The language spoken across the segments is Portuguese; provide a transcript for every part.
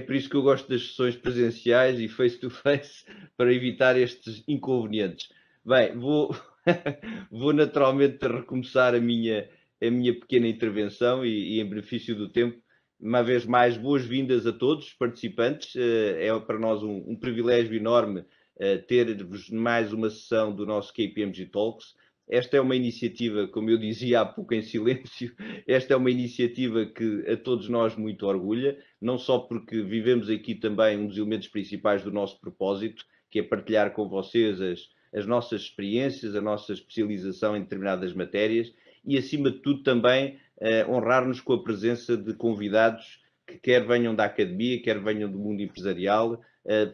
por isso que eu gosto das sessões presenciais e face-to-face, para evitar estes inconvenientes. Bem, vou naturalmente recomeçar a minha pequena intervenção e em benefício do tempo, uma vez mais, boas-vindas a todos os participantes. É para nós um privilégio enorme ter-vos mais uma sessão do nosso KPMG Talks. Esta é uma iniciativa, como eu dizia há pouco em silêncio, esta é uma iniciativa que a todos nós muito orgulha, não só porque vivemos aqui também um dos elementos principais do nosso propósito, que é partilhar com vocês as nossas experiências, a nossa especialização em determinadas matérias e, acima de tudo, também honrar-nos com a presença de convidados que quer venham da academia, quer venham do mundo empresarial,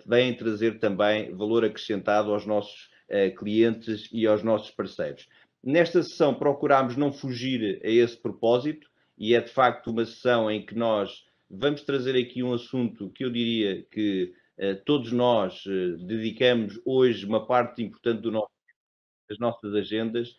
vêm trazer também valor acrescentado aos nossos clientes e aos nossos parceiros. Nesta sessão procurámos não fugir a esse propósito e é de facto uma sessão em que nós vamos trazer aqui um assunto que eu diria que todos nós dedicamos hoje uma parte importante das nossas agendas,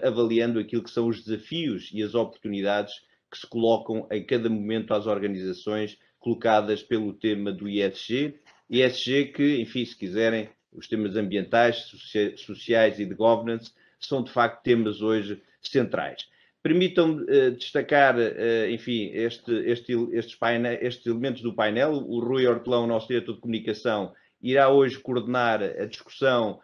avaliando aquilo que são os desafios e as oportunidades que se colocam em cada momento às organizações colocadas pelo tema do ESG. ESG que, enfim, se quiserem, os temas ambientais, sociais e de governance são de facto temas hoje centrais. Permitam-me destacar, enfim, estes elementos do painel. O Rui Hortelão, nosso diretor de comunicação, irá hoje coordenar a discussão,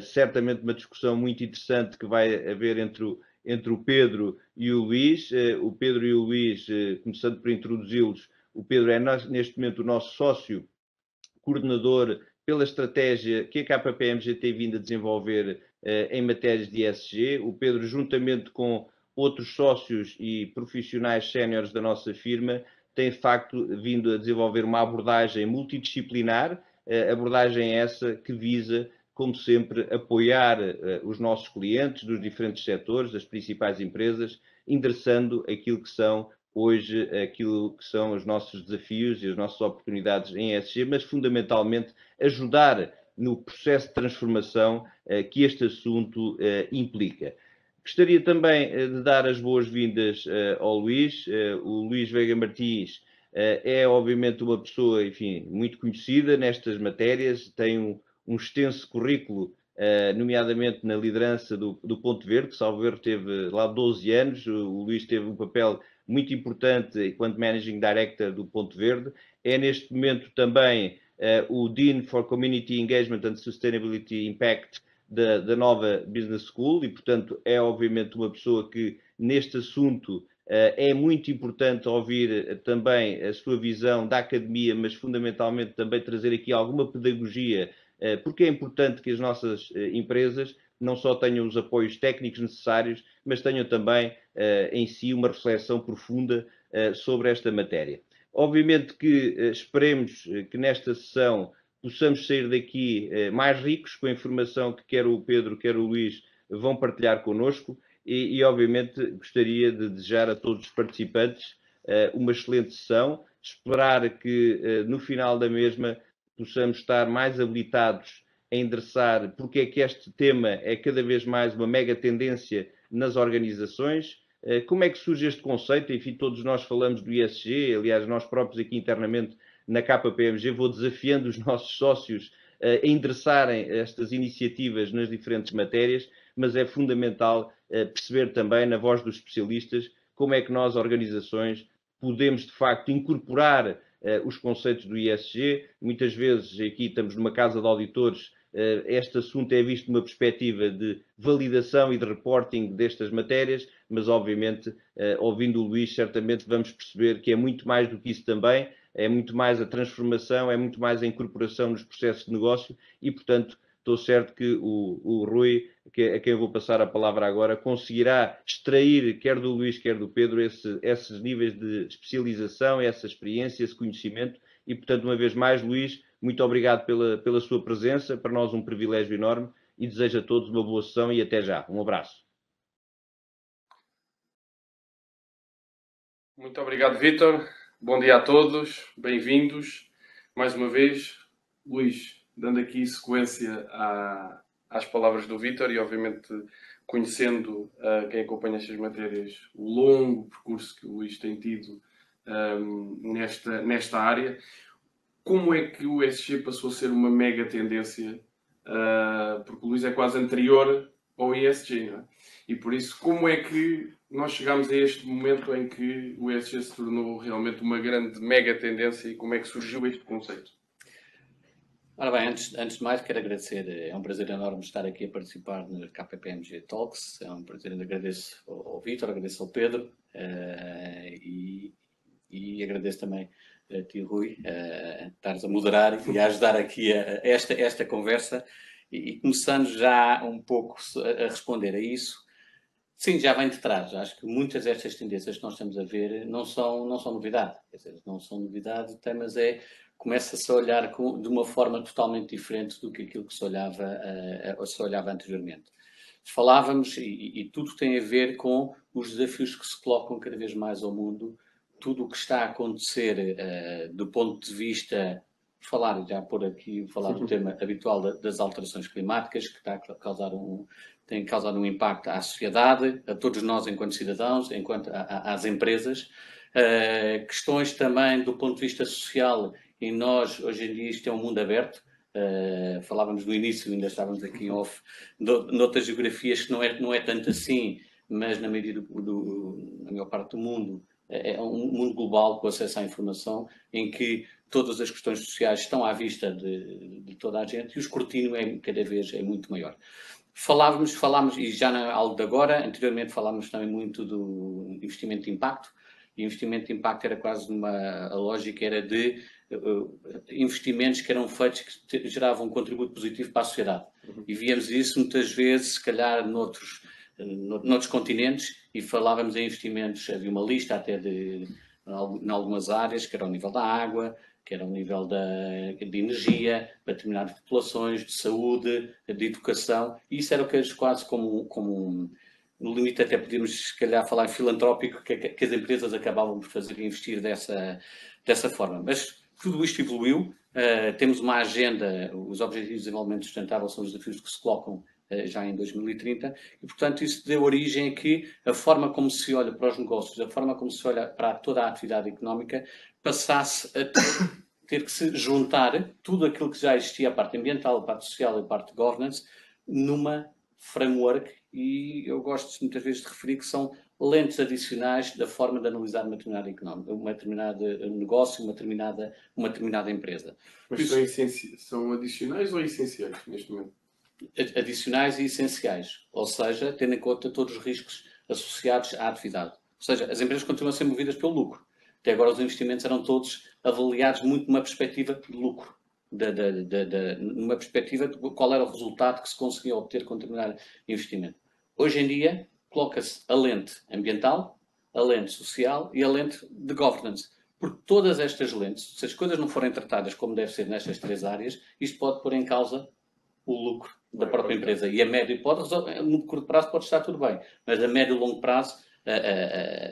certamente uma discussão muito interessante que vai haver entre o Pedro e o Luís. O Pedro e o Luís, começando por introduzi-los, o Pedro é neste momento o nosso sócio coordenador pela estratégia que a KPMG tem vindo a desenvolver em matérias de ESG. O Pedro, juntamente com outros sócios e profissionais séniores da nossa firma, tem de facto vindo a desenvolver uma abordagem multidisciplinar, abordagem essa que visa, como sempre, apoiar os nossos clientes dos diferentes setores, das principais empresas, endereçando aquilo que são hoje aquilo que são os nossos desafios e as nossas oportunidades em ESG, mas fundamentalmente ajudar no processo de transformação que este assunto implica. Gostaria também de dar as boas-vindas ao Luís. O Luís Veiga Martins é obviamente uma pessoa, enfim, muito conhecida nestas matérias, tem um extenso currículo, nomeadamente na liderança do Ponto Verde, que, salvo erro, teve lá 12 anos. O Luís teve um papel muito importante enquanto Managing Director do Ponto Verde. É neste momento também o Dean for Community Engagement and Sustainability Impact da nova Business School e, portanto, é obviamente uma pessoa que neste assunto é muito importante ouvir também a sua visão da academia, mas fundamentalmente também trazer aqui alguma pedagogia, porque é importante que as nossas empresas não só tenham os apoios técnicos necessários, mas tenham também em si uma reflexão profunda sobre esta matéria. Obviamente que esperemos que nesta sessão possamos sair daqui mais ricos com a informação que quer o Pedro, quer o Luís vão partilhar connosco e obviamente gostaria de desejar a todos os participantes uma excelente sessão, esperar que no final da mesma possamos estar mais habilitados a endereçar porque é que este tema é cada vez mais uma mega tendência nas organizações. Como é que surge este conceito? Enfim, todos nós falamos do ESG, aliás, nós próprios aqui internamente na KPMG, vou desafiando os nossos sócios a endereçarem estas iniciativas nas diferentes matérias, mas é fundamental perceber também, na voz dos especialistas, como é que nós, organizações, podemos de facto incorporar os conceitos do ESG. Muitas vezes aqui estamos numa casa de auditores, este assunto é visto numa perspectiva de validação e de reporting destas matérias, mas obviamente, ouvindo o Luís, certamente vamos perceber que é muito mais do que isso também, é muito mais a transformação, é muito mais a incorporação nos processos de negócio e, portanto, estou certo que o Rui, a quem eu vou passar a palavra agora, conseguirá extrair, quer do Luís, quer do Pedro, esses níveis de especialização, essa experiência, esse conhecimento e, portanto, uma vez mais, Luís, muito obrigado pela sua presença, para nós um privilégio enorme e desejo a todos uma boa sessão e até já. Um abraço. Muito obrigado, Vítor. Bom dia a todos, bem-vindos. Mais uma vez, Luís, dando aqui sequência às palavras do Vítor e, obviamente, conhecendo quem acompanha estas matérias, o longo percurso que o Luís tem tido nesta área. como é que o ESG passou a ser uma mega tendência? Porque o Luís é quase anterior ao ESG, não é? E por isso, como é que nós chegamos a este momento em que o ESG se tornou realmente uma grande mega tendência e como é que surgiu este conceito? Ora bem, antes de mais quero agradecer, é um prazer enorme estar aqui a participar no KPMG Talks, é um prazer, agradeço ao Vítor, agradeço ao Pedro e agradeço também a ti, Rui, estares a moderar e a ajudar aqui esta conversa e começando já um pouco a responder a isso. Sim, já vem de trás. Acho que muitas destas tendências que nós estamos a ver não são novidade. Quer dizer, não são novidade, o tema começa-se a olhar de uma forma totalmente diferente do que aquilo que se olhava anteriormente. Falávamos, e tudo tem a ver com os desafios que se colocam cada vez mais ao mundo, tudo o que está a acontecer do ponto de vista, falar do tema habitual das alterações climáticas, que está a causar tem causado um impacto à sociedade, a todos nós enquanto cidadãos, enquanto às empresas. Questões também do ponto de vista social, e nós, hoje em dia, isto é um mundo aberto. Falávamos no início, ainda estávamos aqui em off, noutras geografias que não é tanto assim, mas na maioria na maior parte do mundo, é um mundo global com acesso à informação, em que todas as questões sociais estão à vista de toda a gente e o escrutínio cada vez é muito maior. Falámos, e já na aula de agora, anteriormente falámos também muito do investimento de impacto, e o investimento de impacto era quase a lógica era de investimentos que eram feitos que geravam um contributo positivo para a sociedade. E víamos isso muitas vezes, se calhar, noutros continentes, e falávamos em investimentos, havia uma lista até em algumas áreas, que era ao nível da água, que era ao nível de energia, para determinadas populações, de saúde, de educação, e isso era o que quase como no limite até podíamos, se calhar, falar em filantrópico, que as empresas acabavam por fazer e investir dessa forma. Mas tudo isto evoluiu, temos uma agenda, os Objetivos de Desenvolvimento Sustentável são os desafios que se colocam já em 2030, e portanto isso deu origem a que a forma como se olha para os negócios, a forma como se olha para toda a atividade económica, passasse a ter que se juntar tudo aquilo que já existia, a parte ambiental, a parte social e a parte de governance, numa framework, e eu gosto muitas vezes de referir que são lentes adicionais da forma de analisar uma determinada económica, um determinado negócio, uma determinada empresa. Mas são adicionais ou essenciais neste momento? Adicionais e essenciais, ou seja, tendo em conta todos os riscos associados à atividade. Ou seja, as empresas continuam a ser movidas pelo lucro. Até agora os investimentos eram todos avaliados muito numa perspectiva de lucro, numa perspectiva de qual era o resultado que se conseguia obter com determinado investimento. Hoje em dia, coloca-se a lente ambiental, a lente social e a lente de governance. Porque todas estas lentes, se as coisas não forem tratadas como deve ser nestas três áreas, isto pode pôr em causa o lucro da própria empresa. E a médio no curto prazo pode estar tudo bem, mas a médio e longo prazo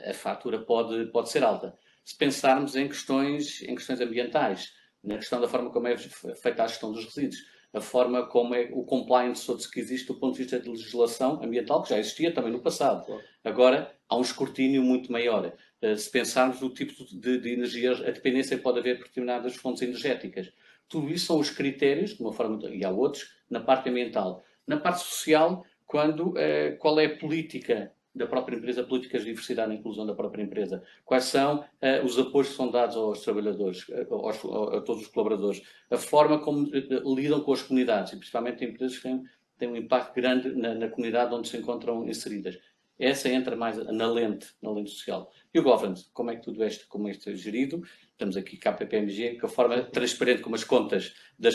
a fatura pode ser alta. Se pensarmos em questões ambientais, na questão da forma como é feita a gestão dos resíduos, a forma como é o compliance todo que existe do ponto de vista de legislação ambiental, que já existia também no passado. Claro. Agora, há um escrutínio muito maior. Se pensarmos no tipo de energia, a dependência que pode haver por determinadas fontes energéticas. Tudo isso são os critérios, de uma forma, e há outros, na parte ambiental. Na parte social, qual é a política da própria empresa, políticas de diversidade e inclusão da própria empresa? Quais são os apoios que são dados aos trabalhadores, a todos os colaboradores? A forma como lidam com as comunidades, e principalmente em empresas que têm um impacto grande na comunidade onde se encontram inseridas. Essa entra mais na lente social. E o governance, como é que tudo como isto é gerido? Estamos aqui, KPMG, com a forma transparente como das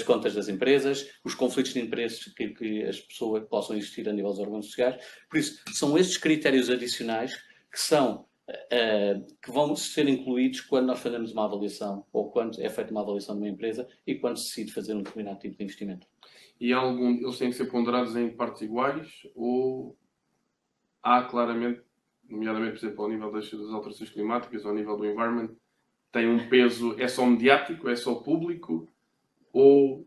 contas das empresas, os conflitos de interesses que as pessoas possam existir a nível dos órgãos sociais. Por isso, são estes critérios adicionais que vão ser incluídos quando nós fazemos uma avaliação ou quando é feita uma avaliação de uma empresa e quando se decide fazer um determinado tipo de investimento. E eles têm que ser ponderados em partes iguais ou há claramente, nomeadamente, por exemplo, ao nível das alterações climáticas, ao nível do environment, tem um peso, é só mediático, é só público, ou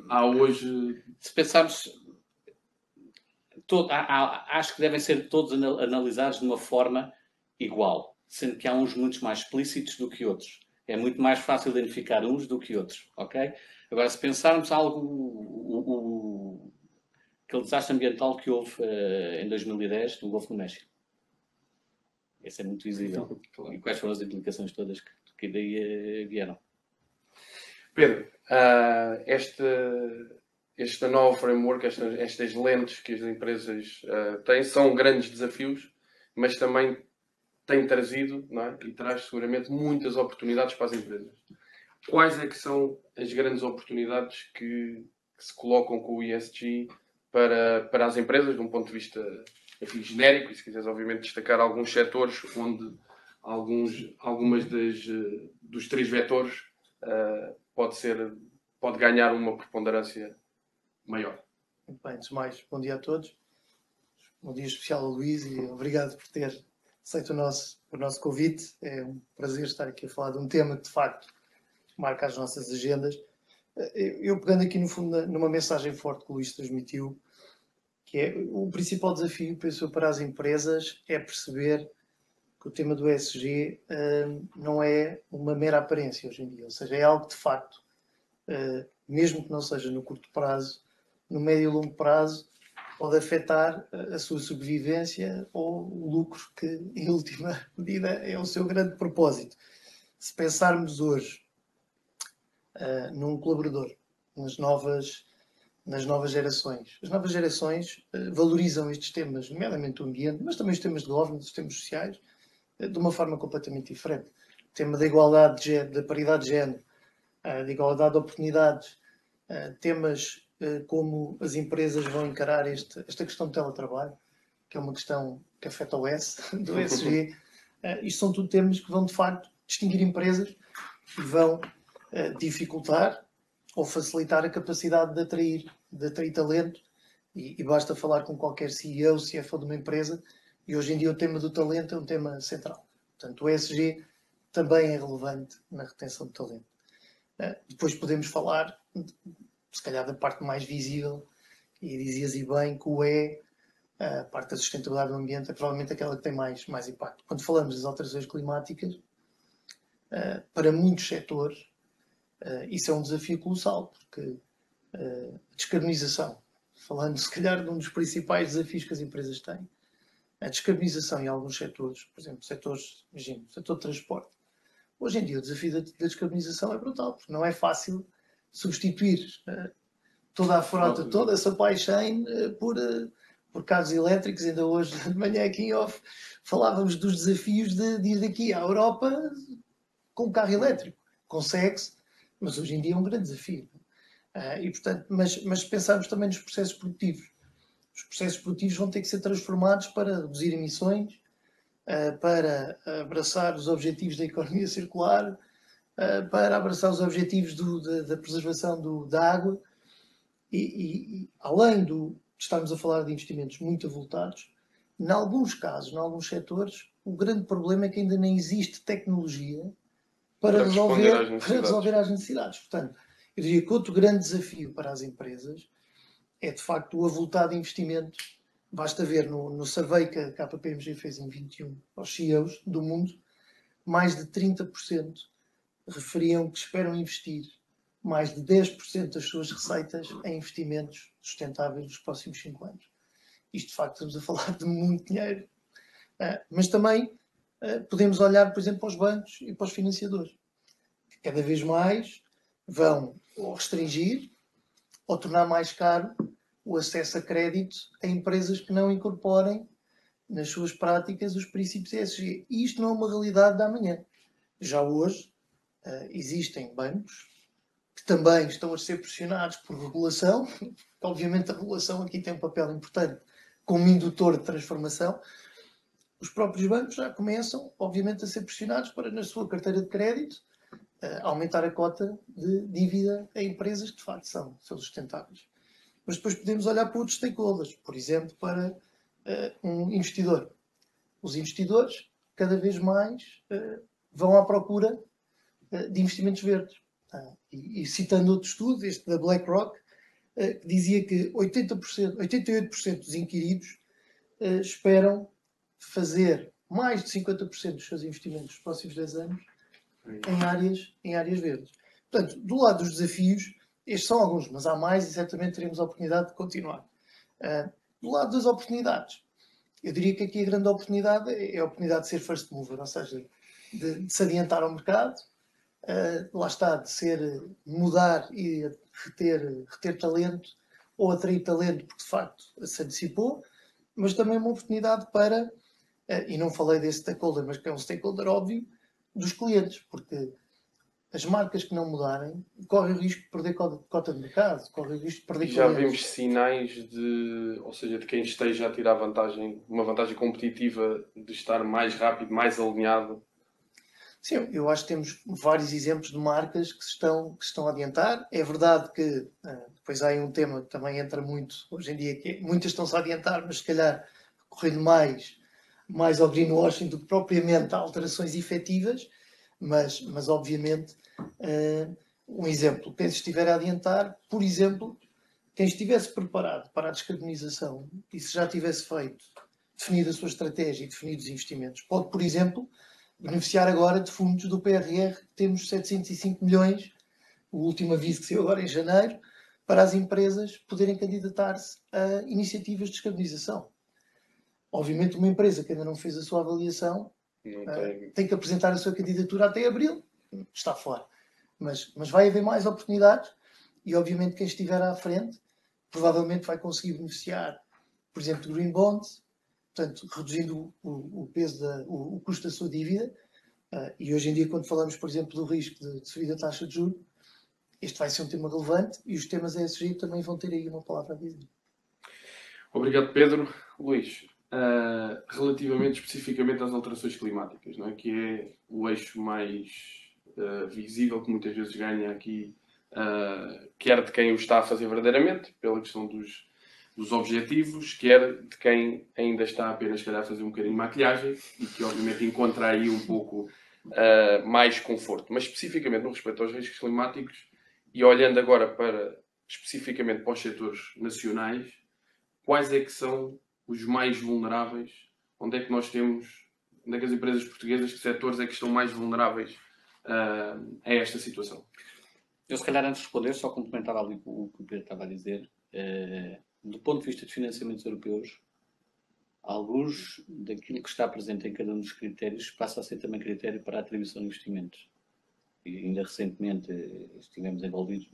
há hoje... Se pensarmos, acho que devem ser todos analisados de uma forma igual, sendo que há uns muito mais explícitos do que outros. É muito mais fácil identificar uns do que outros, ok? Agora, se pensarmos aquele desastre ambiental que houve em 2010 no Golfo do México. Esse é muito visível. Claro. E quais foram as implicações todas que daí vieram? Pedro, esta nova framework, estas lentes que as empresas têm, são grandes desafios, mas também tem trazido, não é? E traz seguramente muitas oportunidades para as empresas. Quais é que são as grandes oportunidades que se colocam com o ESG para as empresas, de um ponto de vista, enfim, genérico, e se quiseres obviamente destacar alguns setores onde algumas dos 3 vetores pode ganhar uma preponderância maior. Muito bem, antes de mais, bom dia a todos. Bom dia especial ao Luís e obrigado por ter aceito o nosso convite. É um prazer estar aqui a falar de um tema que, de facto, marca as nossas agendas. Eu pegando aqui, no fundo, numa mensagem forte que o Luís transmitiu, que é o principal desafio, penso eu, para as empresas é perceber que o tema do ESG não é uma mera aparência hoje em dia. Ou seja, é algo que, de facto, mesmo que não seja no curto prazo, no médio e longo prazo, pode afetar a sua sobrevivência ou o lucro que, em última medida, é o seu grande propósito. Se pensarmos hoje num colaborador, nas novas gerações. As novas gerações valorizam estes temas, nomeadamente o ambiente, mas também os temas de governance, os temas sociais, de uma forma completamente diferente. O tema da igualdade de género, da paridade de género, da igualdade de oportunidades, temas como as empresas vão encarar esta questão do teletrabalho, que é uma questão que afeta o S, do ESG. Isto são tudo temas que vão, de facto, distinguir empresas e vão dificultar ou facilitar a capacidade de atrair talento. E basta falar com qualquer CEO, CFO de uma empresa, e hoje em dia o tema do talento é um tema central. Portanto, o ESG também é relevante na retenção de talento. Depois podemos falar, se calhar, da parte mais visível, e dizias e bem que o E, a parte da sustentabilidade do ambiente, é provavelmente aquela que tem mais impacto. Quando falamos das alterações climáticas, para muitos setores, isso é um desafio colossal, porque a descarbonização, falando se calhar de um dos principais desafios que as empresas têm, a descarbonização em alguns setores, por exemplo, imagina, o setor de transporte. Hoje em dia o desafio da descarbonização é brutal, porque não é fácil substituir toda a frota, toda a supply chain por carros elétricos. Ainda hoje de manhã aqui em off falávamos dos desafios de ir daqui à Europa com um carro elétrico. Consegue-se, mas hoje em dia é um grande desafio. E, portanto, mas pensarmos também nos processos produtivos. Os processos produtivos vão ter que ser transformados para reduzir emissões, para abraçar os objetivos da economia circular, para abraçar os objetivos da preservação da água. E além de estarmos a falar de investimentos muito avultados, em alguns casos, em alguns setores, o grande problema é que ainda nem existe tecnologia para resolver as necessidades. Portanto, eu diria que outro grande desafio para as empresas é, de facto, o avultado investimento. Basta ver no survey que a KPMG fez em 21 aos CEOs do mundo, mais de 30% referiam que esperam investir mais de 10% das suas receitas em investimentos sustentáveis nos próximos 5 anos. Isto, de facto, estamos a falar de muito dinheiro. Mas também podemos olhar, por exemplo, para os bancos e para os financiadores, que cada vez mais vão ou restringir ou tornar mais caro o acesso a crédito a empresas que não incorporem nas suas práticas os princípios ESG. E isto não é uma realidade da amanhã. Já hoje existem bancos que também estão a ser pressionados por regulação. Obviamente a regulação aqui tem um papel importante como indutor de transformação. Os próprios bancos já começam, obviamente, a ser pressionados para, na sua carteira de crédito, aumentar a cota de dívida a empresas que, de facto, são sustentáveis. Mas depois podemos olhar para outros stakeholders, por exemplo, para um investidor. Os investidores, cada vez mais, vão à procura de investimentos verdes. E citando outro estudo, este da BlackRock, que dizia que 88% dos inquiridos esperam fazer mais de 50% dos seus investimentos nos próximos 10 anos em áreas verdes. Portanto, do lado dos desafios, estes são alguns, mas há mais e certamente teremos a oportunidade de continuar. Do lado das oportunidades, eu diria que aqui a grande oportunidade é a oportunidade de ser first mover, ou seja, de se adiantar ao mercado, lá está, de mudar e reter talento, ou atrair talento porque de facto se antecipou, mas também uma oportunidade para, e não falei desse stakeholder, mas que é um stakeholder óbvio, dos clientes, porque as marcas que não mudarem correm o risco de perder cota de mercado, correm o risco de perder E já clientes. vemos sinais ou seja, de quem esteja a tirar uma vantagem competitiva de estar mais rápido, mais alinhado. Sim, eu acho que temos vários exemplos de marcas que se estão a adiantar. É verdade que depois há aí um tema que também entra muito hoje em dia, que muitas estão-se a adiantar, mas se calhar correndo mais ao greenwashing do que propriamente a alterações efetivas, mas obviamente um exemplo, quem se estiver a adiantar, por exemplo, quem estivesse preparado para a descarbonização e se já tivesse definido a sua estratégia e definido os investimentos, pode, por exemplo, beneficiar agora de fundos do PRR, que temos 705 milhões, o último aviso que saiu agora em janeiro, para as empresas poderem candidatar-se a iniciativas de descarbonização. Obviamente, uma empresa que ainda não fez a sua avaliação tem que apresentar a sua candidatura até abril, está fora. Mas vai haver mais oportunidades e, obviamente, quem estiver à frente provavelmente vai conseguir beneficiar, por exemplo, de green bonds, portanto, reduzindo o peso, o custo da sua dívida. E hoje em dia, quando falamos, por exemplo, do risco de subir a taxa de juros, este vai ser um tema relevante e os temas ESG também vão ter aí uma palavra a dizer. Obrigado, Pedro. Luís, relativamente especificamente às alterações climáticas, não é? Que é o eixo mais visível que muitas vezes ganha aqui, quer de quem o está a fazer verdadeiramente, pela questão dos objetivos, quer de quem ainda está apenas, calhar, a fazer um bocadinho de maquilhagem e que, obviamente, encontra aí um pouco mais conforto. Mas, especificamente, no respeito aos riscos climáticos e olhando agora especificamente para os setores nacionais, quais é que são os mais vulneráveis? Onde é que as empresas portuguesas, que setores é que estão mais vulneráveis a esta situação? Eu, se calhar, antes de responder, só complementava ali o que o Pedro estava a dizer. Do ponto de vista de financiamentos europeus, alguns daquilo que está presente em cada um dos critérios passa a ser também critério para a atribuição de investimentos. E ainda recentemente estivemos envolvidos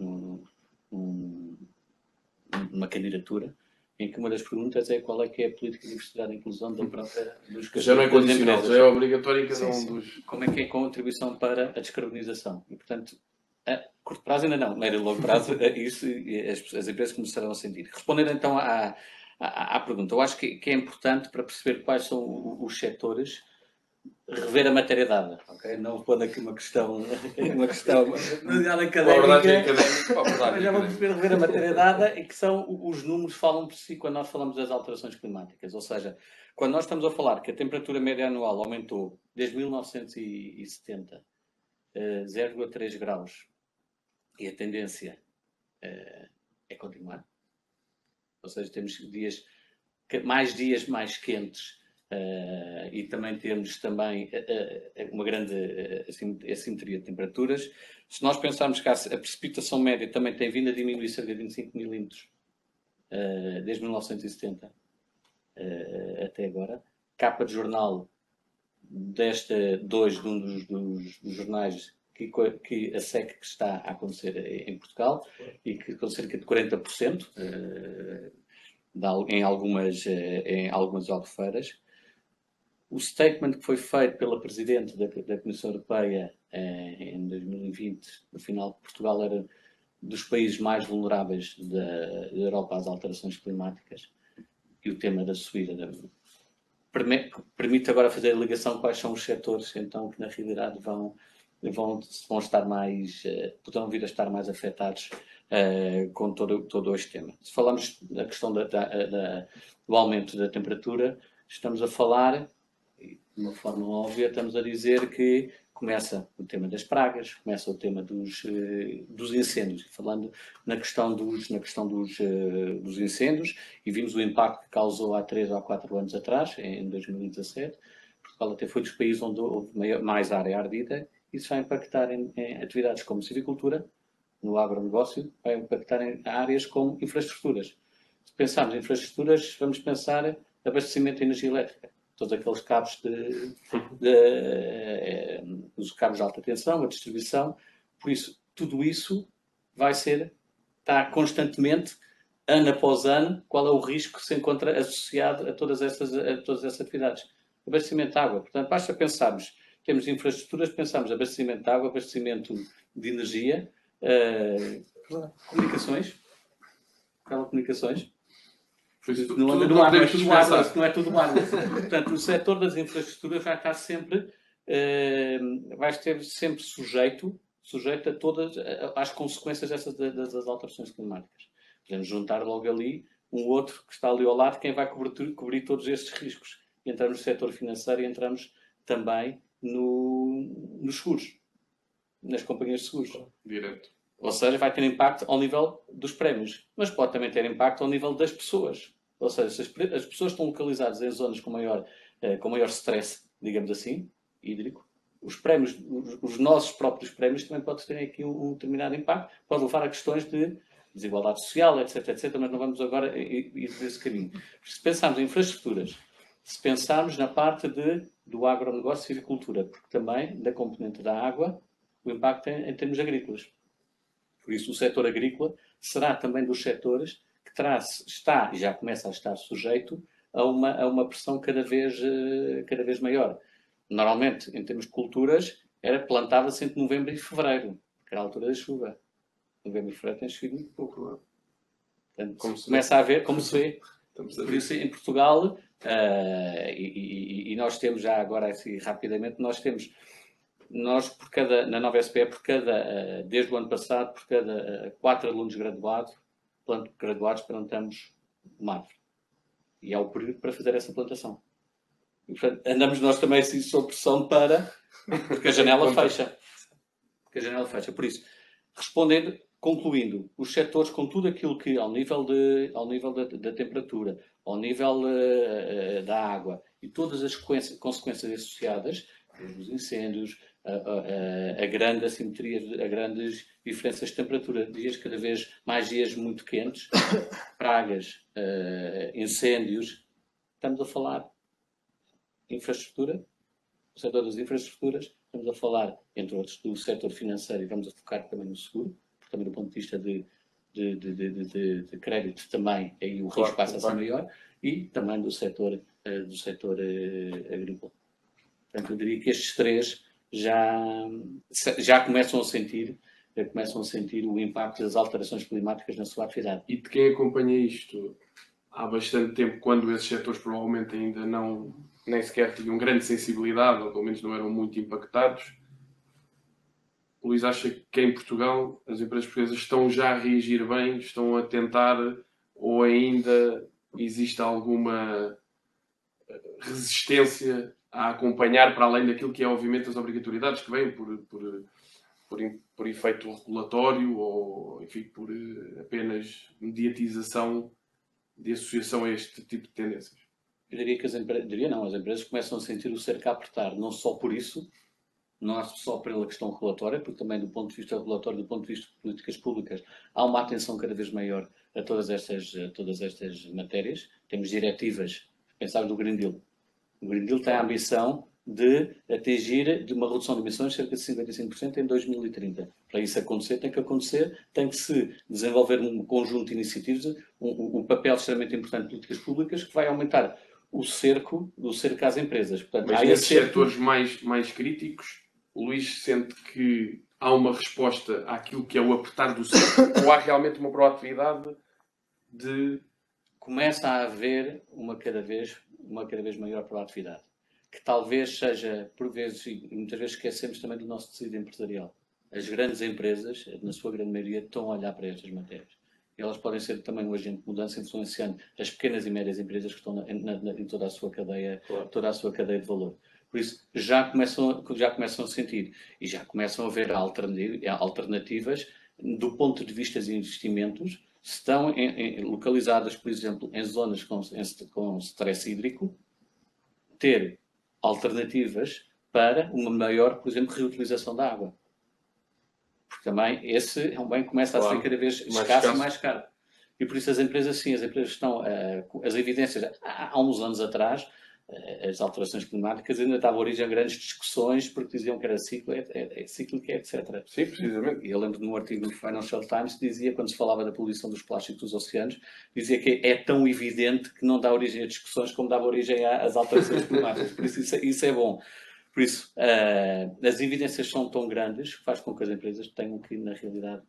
numa candidatura em que uma das perguntas é qual é que é a política de diversidade e inclusão da própria dos já não é condicional, já é obrigatório em cada um dos... Como é que é a contribuição para a descarbonização? E, portanto, a curto prazo ainda não, médio e longo prazo, isso as empresas começarão a sentir. Respondendo então à pergunta, eu acho que é importante para perceber quais são os setores, rever a matéria dada, ok? Não pondo aqui uma questão académica, mas já vamos rever a matéria dada e que são os números falam por si quando nós falamos das alterações climáticas, ou seja, quando nós estamos a falar que a temperatura média anual aumentou desde 1970 0,3 graus e a tendência é continuar, ou seja, temos mais dias mais quentes. E também temos uma grande assimetria de temperaturas. Se nós pensarmos que a precipitação média também tem vindo a diminuir cerca de 25 milímetros desde 1970 até agora. Capa de jornal de um dos jornais que a SEC que está a acontecer em Portugal e que com cerca de 40% em algumas albufeiras. O statement que foi feito pela Presidente da Comissão Europeia em 2020, no final, Portugal era dos países mais vulneráveis da Europa às alterações climáticas, e o tema da subida permite agora fazer a ligação quais são os setores então que na realidade vão estar poderão vir a estar mais afetados com todo este tema. Se falamos da questão do aumento da temperatura, estamos a falar, de uma forma óbvia, estamos a dizer que começa o tema das pragas, começa o tema dos incêndios, falando na questão dos incêndios, e vimos o impacto que causou há 3 ou 4 anos atrás, em 2017. Portugal até foi dos países onde houve mais área ardida. Isso vai impactar em atividades como silvicultura, no agronegócio, vai impactar em áreas como infraestruturas. Se pensarmos em infraestruturas, vamos pensar abastecimento de energia elétrica. Todos aqueles cabos os cabos de alta tensão, a distribuição. Por isso, tudo isso está constantemente, ano após ano, qual é o risco que se encontra associado a todas essas atividades. Abastecimento de água. Portanto, basta pensarmos, temos infraestruturas, pensamos abastecimento de água, abastecimento de energia, comunicações. Telecomunicações. Não é tudo wireless. Portanto, o setor das infraestruturas vai estar sempre, sujeito a todas às consequências das alterações climáticas. Podemos juntar logo ali um outro que está ali ao lado, quem vai cobrir todos estes riscos. Entramos no setor financeiro e entramos também nos seguros, nas companhias de seguros. Direto. Ou seja, vai ter impacto ao nível dos prémios, mas pode também ter impacto ao nível das pessoas. Ou seja, se as pessoas estão localizadas em zonas com maior stress, digamos assim, hídrico, os prémios, os nossos próprios prémios também podem ter aqui um determinado impacto, pode levar a questões de desigualdade social, etc, mas não vamos agora ir por esse caminho. Se pensarmos em infraestruturas, se pensarmos na parte do agronegócio e agricultura, porque também, da componente da água, o impacto em termos agrícolas. Por isso, o setor agrícola será também dos setores que está e já começa a estar sujeito a uma pressão cada vez maior. Normalmente, em termos de culturas, plantava-se entre novembro e fevereiro, que era a altura da chuva. Novembro e fevereiro tem chovido muito pouco. Portanto, começa a haver, como se vê. Por isso, em Portugal, e nós temos já agora, assim, rapidamente, nós, na nova SPE, desde o ano passado, por cada 4 alunos graduados, plantamos uma árvore. E é o período para fazer essa plantação. E, portanto, andamos nós também assim sob pressão porque a janela fecha. Por isso, concluindo, os setores com tudo aquilo que, ao nível da temperatura, ao nível da água e todas as consequências associadas, os incêndios, a grande assimetria, a grandes diferenças de temperatura, cada vez mais dias muito quentes, pragas, incêndios. Estamos a falar de infraestrutura, o setor das infraestruturas, estamos a falar, entre outros, do setor financeiro e vamos a focar também no seguro, porque também do ponto de vista de crédito também aí o risco passa a ser maior, e também do setor agrícola. Portanto, eu diria que estes três já começam a sentir o impacto das alterações climáticas na sua atividade. E de quem acompanha isto há bastante tempo, quando esses setores provavelmente ainda nem sequer tinham grande sensibilidade, ou pelo menos não eram muito impactados, o Luís acha que em Portugal as empresas portuguesas estão já a reagir bem, estão a tentar, ou ainda existe alguma resistência a acompanhar, para além daquilo que é, obviamente, as obrigatoriedades que vêm por efeito regulatório ou, enfim, por apenas mediatização de associação a este tipo de tendências? Eu diria que as empresas começam a sentir o cerco a apertar, não só por isso, não é só pela questão regulatória, porque também do ponto de vista regulatório, do ponto de vista de políticas públicas, há uma atenção cada vez maior a todas estas matérias. Temos diretivas, pensar no Green Deal. O Green Deal tem a ambição de atingir uma redução de emissões de cerca de 55% em 2030. Para isso acontecer, tem que se desenvolver um conjunto de iniciativas, um papel extremamente importante de políticas públicas que vai aumentar o cerco às empresas. Portanto, mas nesses setores mais críticos, o Luís sente que há uma resposta àquilo que é o apertar do cerco ou há realmente uma proatividade de... Começa a haver uma cada vez maior proatividade. Que talvez seja, por vezes, e muitas vezes esquecemos também do nosso tecido empresarial. As grandes empresas, na sua grande maioria, estão a olhar para estas matérias. E elas podem ser também um agente de mudança, influenciando as pequenas e médias empresas que estão em toda a sua cadeia, claro, toda a sua cadeia de valor. Por isso, já começam a sentir e já começam a ver alternativas do ponto de vista de investimentos. Estão localizadas, por exemplo, em zonas com stress hídrico, ter alternativas para uma maior, por exemplo, reutilização da água. Porque também esse é um bem que começa a ser cada vez escasso e mais caro. E por isso as empresas, sim, as empresas estão... as evidências, há uns anos atrás, as alterações climáticas ainda davam origem a grandes discussões porque diziam que era cíclica, etc. Sim, precisamente. E eu lembro de um artigo no Financial Times que dizia, quando se falava da poluição dos plásticos dos oceanos, dizia que é tão evidente que não dá origem a discussões como dava origem às alterações climáticas. Por isso isso é bom. Por isso, as evidências são tão grandes que faz com que as empresas tenham que, na realidade,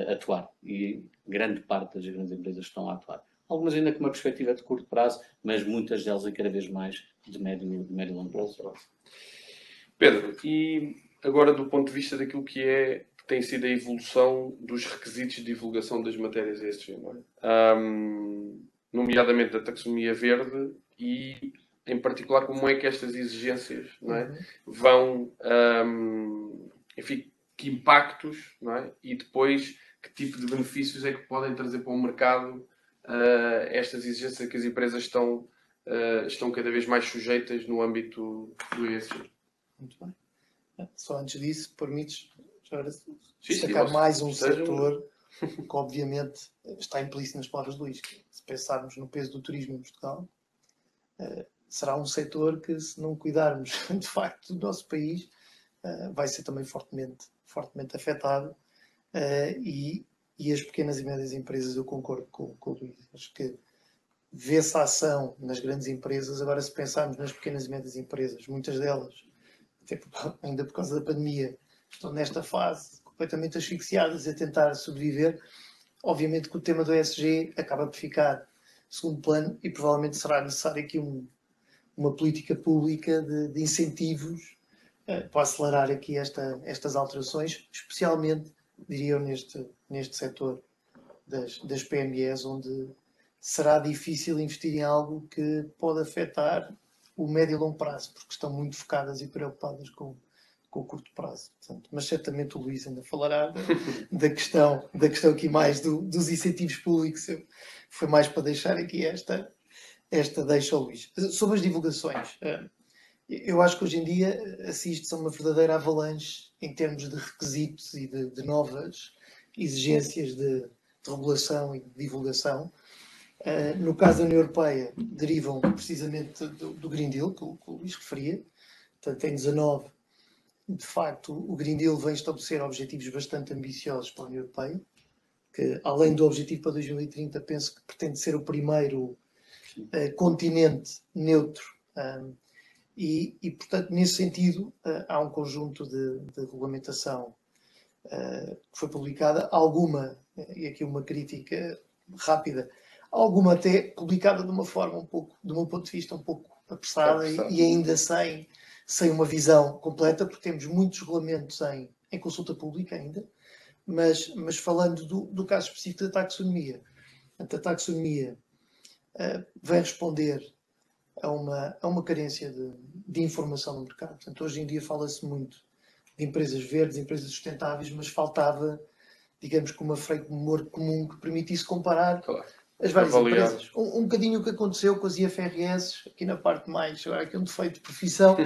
atuar. E grande parte das grandes empresas estão a atuar. Algumas ainda com uma perspectiva de curto prazo, mas muitas delas e cada vez mais de médio e longo prazo. Pedro, e agora do ponto de vista daquilo que tem sido a evolução dos requisitos de divulgação das matérias ESG, não é? Nomeadamente da taxonomia verde e, em particular, como é que estas exigências, não é, vão, enfim, que impactos, não é? E depois que tipo de benefícios é que podem trazer para o mercado estas exigências que as empresas estão cada vez mais sujeitas no âmbito do ESG. Muito bem. Só antes disso, permites destacar mais um setor que, obviamente, está implícito nas palavras de Luís. Se pensarmos no peso do turismo em Portugal, será um setor que, se não cuidarmos, de facto, do nosso país, vai ser também fortemente afetado. E as pequenas e médias empresas, eu concordo com o Luís. Acho que vê-se a ação nas grandes empresas. Agora, se pensarmos nas pequenas e médias empresas, muitas delas, até ainda por causa da pandemia, estão nesta fase completamente asfixiadas a tentar sobreviver. Obviamente que o tema do ESG acaba por ficar segundo plano e provavelmente será necessário aqui uma política pública de incentivos para acelerar aqui estas alterações, especialmente, diria eu, neste setor das PMEs, onde será difícil investir em algo que pode afetar o médio e longo prazo, porque estão muito focadas e preocupadas com o curto prazo. Portanto, mas certamente o Luís ainda falará da questão aqui mais dos incentivos públicos. Foi mais para deixar aqui esta deixa ao Luís. Sobre as divulgações, eu acho que hoje em dia assiste-se a uma verdadeira avalanche em termos de requisitos e de novas exigências de regulação e de divulgação. No caso da União Europeia, derivam precisamente do Green Deal, que o Luís referia. Portanto, em 19, de facto, o Green Deal vem estabelecer objetivos bastante ambiciosos para a União Europeia, que, além do objetivo para 2030, penso que pretende ser o primeiro continente neutro. E, portanto, nesse sentido, há um conjunto de regulamentação que foi publicada, alguma, e aqui uma crítica rápida, alguma até publicada de uma forma um pouco, do meu ponto de vista, um pouco apressada e ainda sem uma visão completa, porque temos muitos regulamentos em consulta pública ainda, mas falando do caso específico da taxonomia. A taxonomia vem responder a uma carência de informação no mercado. Portanto, hoje em dia fala-se muito de empresas verdes, empresas sustentáveis, mas faltava, digamos, que uma framework comum que permitisse comparar as várias empresas. Um bocadinho o que aconteceu com as IFRS, aqui na parte mais, agora aqui um defeito de profissão,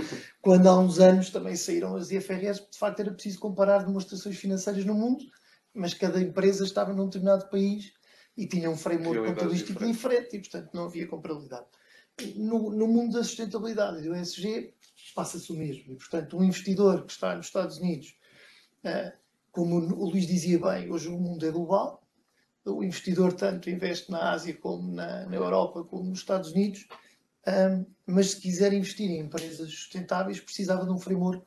quando há uns anos também saíram as IFRS, porque de facto era preciso comparar demonstrações financeiras no mundo, mas cada empresa estava num determinado país e tinha um framework contabilístico diferente e, portanto, não havia comparabilidade. No mundo da sustentabilidade e do ESG, passa-se o mesmo. E, portanto, um investidor que está nos Estados Unidos, como o Luís dizia bem, hoje o mundo é global, o investidor tanto investe na Ásia como na Europa, como nos Estados Unidos, mas se quiser investir em empresas sustentáveis, precisava de um framework.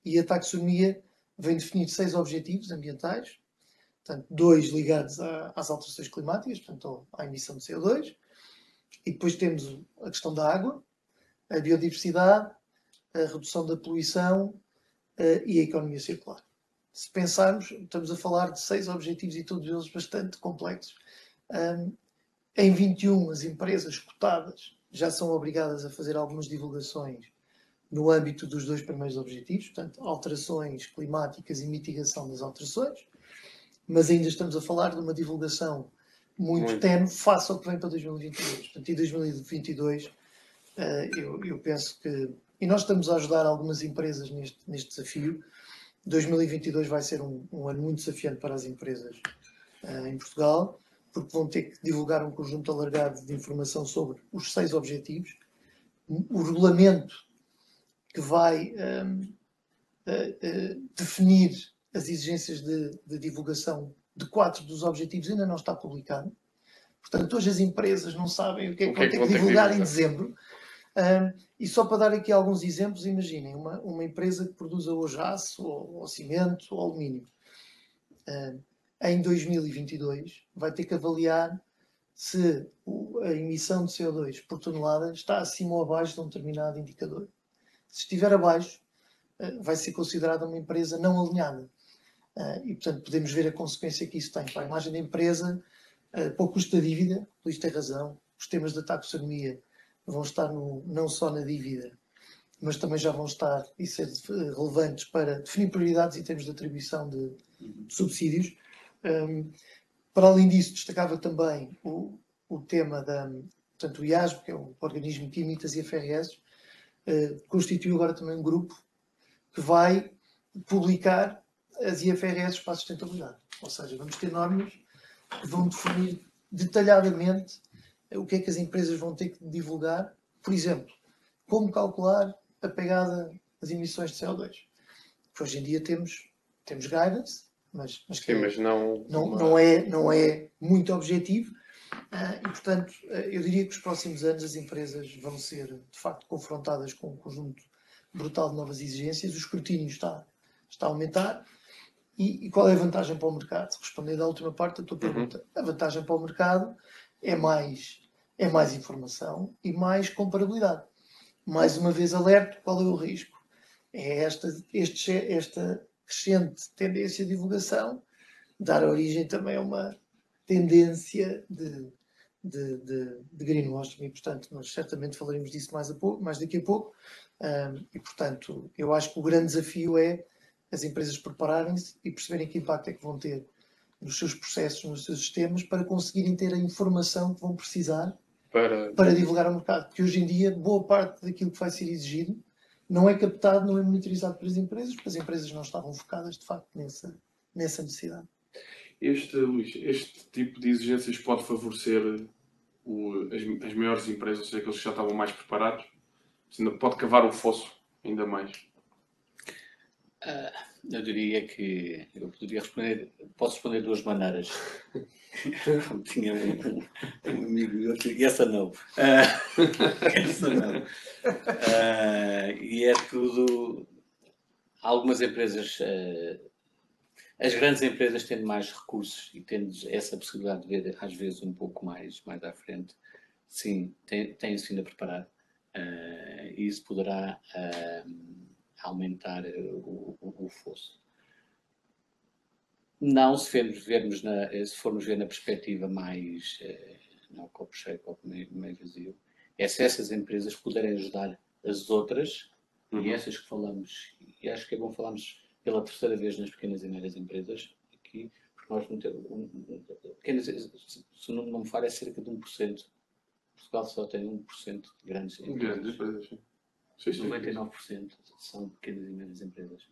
E a taxonomia vem definir 6 objetivos ambientais, portanto, 2 ligados às alterações climáticas, portanto, à emissão de CO2, e depois temos a questão da água, a biodiversidade, a redução da poluição e a economia circular. Se pensarmos, estamos a falar de 6 objetivos e todos eles bastante complexos. Em 21, as empresas cotadas já são obrigadas a fazer algumas divulgações no âmbito dos 2 primeiros objetivos, portanto, alterações climáticas e mitigação das alterações, mas ainda estamos a falar de uma divulgação muito tenue face ao que vem para 2022. Portanto, em 2022 eu penso que... E nós estamos a ajudar algumas empresas neste desafio. 2022 vai ser um ano muito desafiante para as empresas em Portugal, porque vão ter que divulgar um conjunto alargado de informação sobre os 6 objetivos, o regulamento que vai definir as exigências de divulgação de 4 dos objetivos ainda não está publicado. Portanto, hoje as empresas não sabem o que é que vão ter que divulgar em dezembro. E só para dar aqui alguns exemplos, imaginem uma empresa que produza hoje aço, ou cimento, ou alumínio. Em 2022 vai ter que avaliar se a emissão de CO2 por tonelada está acima ou abaixo de um determinado indicador. Se estiver abaixo, vai ser considerada uma empresa não alinhada. E, portanto, podemos ver a consequência que isso tem para a imagem da empresa, para o custo da dívida. O Luís tem razão, os temas da taxonomia vão estar não só na dívida, mas também já vão estar e ser relevantes para definir prioridades em termos de atribuição de subsídios. Para além disso, destacava também o tema portanto, o IASB, que é o organismo que imita as IFRS, constituiu agora também um grupo que vai publicar as IFRS para a sustentabilidade. Ou seja, vamos ter normas que vão definir detalhadamente o que é que as empresas vão ter que divulgar. Por exemplo, como calcular a pegada das emissões de CO2. Porque hoje em dia temos guidance, mas não é muito objetivo. E, portanto, eu diria que nos próximos anos as empresas vão ser, de facto, confrontadas com um conjunto brutal de novas exigências. O escrutínio está a aumentar. E qual é a vantagem para o mercado? Respondendo à última parte da tua pergunta, a vantagem para o mercado é mais informação e mais comparabilidade. Mais uma vez alerto, qual é o risco? É esta crescente tendência de divulgação dar origem também a uma tendência de greenwashing, e portanto nós certamente falaremos disso mais daqui a pouco. E portanto eu acho que o grande desafio é as empresas prepararem-se e perceberem que impacto é que vão ter nos seus processos, nos seus sistemas, para conseguirem ter a informação que vão precisar para divulgar ao mercado. Porque hoje em dia, boa parte daquilo que vai ser exigido não é captado, não é monitorizado pelas empresas, porque as empresas não estavam focadas, de facto, nessa necessidade. Luís, este tipo de exigências pode favorecer as maiores empresas, ou seja, aqueles que já estavam mais preparados? Pode cavar o fosso ainda mais? Eu diria que eu poderia posso responder de 2 maneiras. Tinha um amigo meu que e essa não. Essa não. E é tudo. Algumas empresas, as grandes empresas tendo mais recursos e tendo essa possibilidade de ver às vezes um pouco mais à frente, sim, têm-se vindo a preparar. E isso poderá aumentar o fosso. Não se formos ver na perspectiva mais não copo cheio, copo meio vazio, é se essas empresas puderem ajudar as outras, e essas que falamos, e acho que é bom falarmos pela terceira vez nas pequenas e médias empresas, aqui, porque nós vamos ter pequenas, se não me falha, é cerca de 1%. Portugal só tem 1% de grandes empresas. Sim. 99% são pequenas e médias empresas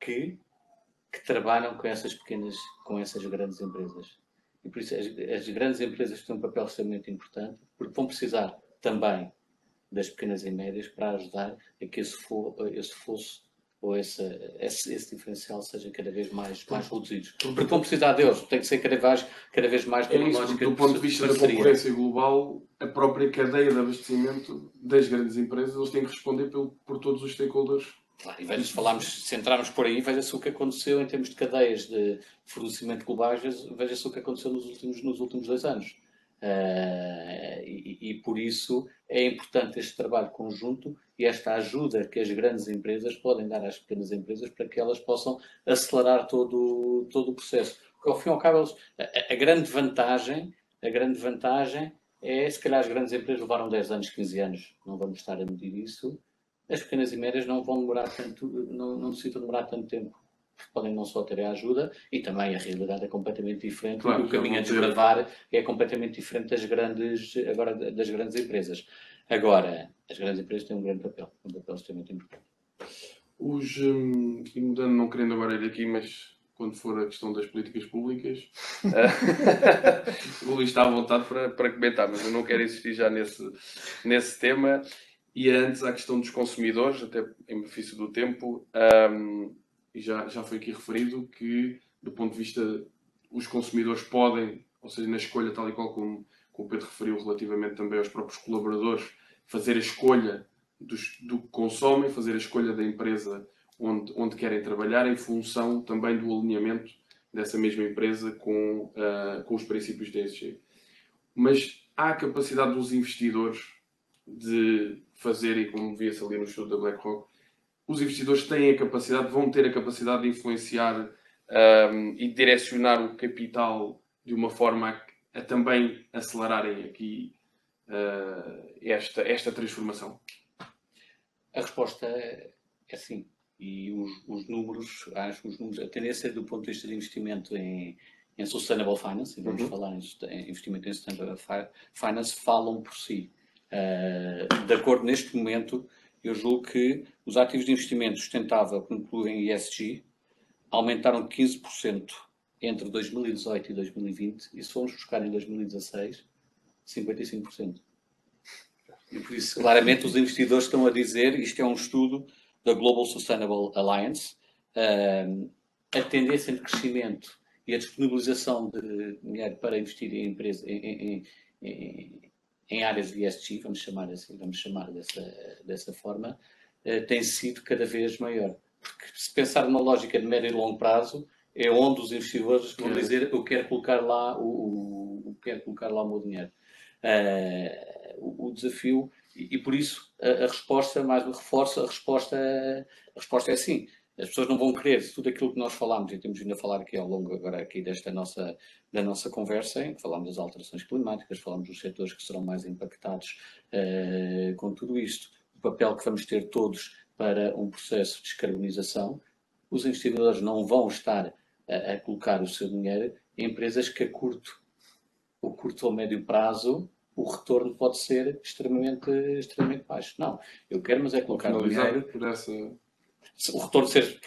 que trabalham com essas grandes empresas. E por isso as grandes empresas têm um papel extremamente importante, porque vão precisar também das pequenas e médias para ajudar a que esse fosso ou esse diferencial seja cada vez mais reduzido. Porque vão precisar deles, tem que ser cada vez mais com uma lógica do ponto de vista da concorrência global, a própria cadeia de abastecimento das grandes empresas, eles têm que responder por todos os stakeholders. Claro, e se entrarmos por aí, veja-se o que aconteceu em termos de cadeias de fornecimento globais, veja-se o que aconteceu nos últimos 2 anos. E por isso é importante este trabalho conjunto e esta ajuda que as grandes empresas podem dar às pequenas empresas para que elas possam acelerar todo o processo. Porque ao fim e ao cabo, a grande vantagem é, se calhar as grandes empresas levaram 10 anos, 15 anos, não vamos estar a medir isso. As pequenas e médias não vão demorar não necessitam demorar tanto tempo. Podem não só ter a ajuda, e também a realidade é completamente diferente. Claro, o caminho a desbravar é completamente diferente das grandes empresas. Agora, as grandes empresas têm um papel extremamente importante. E mudando, não querendo agora ir aqui, mas quando for a questão das políticas públicas, o Luís está à vontade para comentar, mas eu não quero insistir já nesse tema. E antes, à questão dos consumidores, até em benefício do tempo, e já foi aqui referido que, do ponto de vista, os consumidores podem, ou seja, na escolha, tal e qual como o Pedro referiu, relativamente também aos próprios colaboradores, fazer a escolha do que consomem, fazer a escolha da empresa onde querem trabalhar, em função também do alinhamento dessa mesma empresa com os princípios da ESG. Mas há a capacidade dos investidores de fazer, e como via-se ali no estudo da BlackRock, os investidores vão ter a capacidade de influenciar e direcionar o capital de uma forma a também acelerarem aqui esta transformação? A resposta é sim. E os números, a tendência do ponto de vista de investimento em Sustainable Finance, e vamos falar em investimento em Sustainable Finance, falam por si. De acordo, neste momento, eu julgo que os ativos de investimento sustentável que incluem ESG aumentaram 15% entre 2018 e 2020, e se formos buscar em 2016, 55%. E por isso, claramente, os investidores estão a dizer, isto é um estudo da Global Sustainable Alliance, a tendência de crescimento e a disponibilização de dinheiro para investir em empresas, em áreas de ESG, vamos chamar dessa forma, tem sido cada vez maior. Porque se pensar numa lógica de médio e longo prazo, é onde os investidores vão dizer eu quero colocar lá o meu dinheiro. O desafio, e por isso a resposta, mais uma reforço, a resposta é sim. As pessoas não vão querer tudo aquilo que nós falámos, e temos vindo a falar aqui ao longo agora aqui da nossa conversa, em que falámos das alterações climáticas, falámos dos setores que serão mais impactados com tudo isto, o papel que vamos ter todos para um processo de descarbonização. Os investidores não vão estar a colocar o seu dinheiro em empresas que a curto ou médio prazo o retorno pode ser extremamente baixo. Não, eu quero, mas é colocar o dinheiro... O retorno ser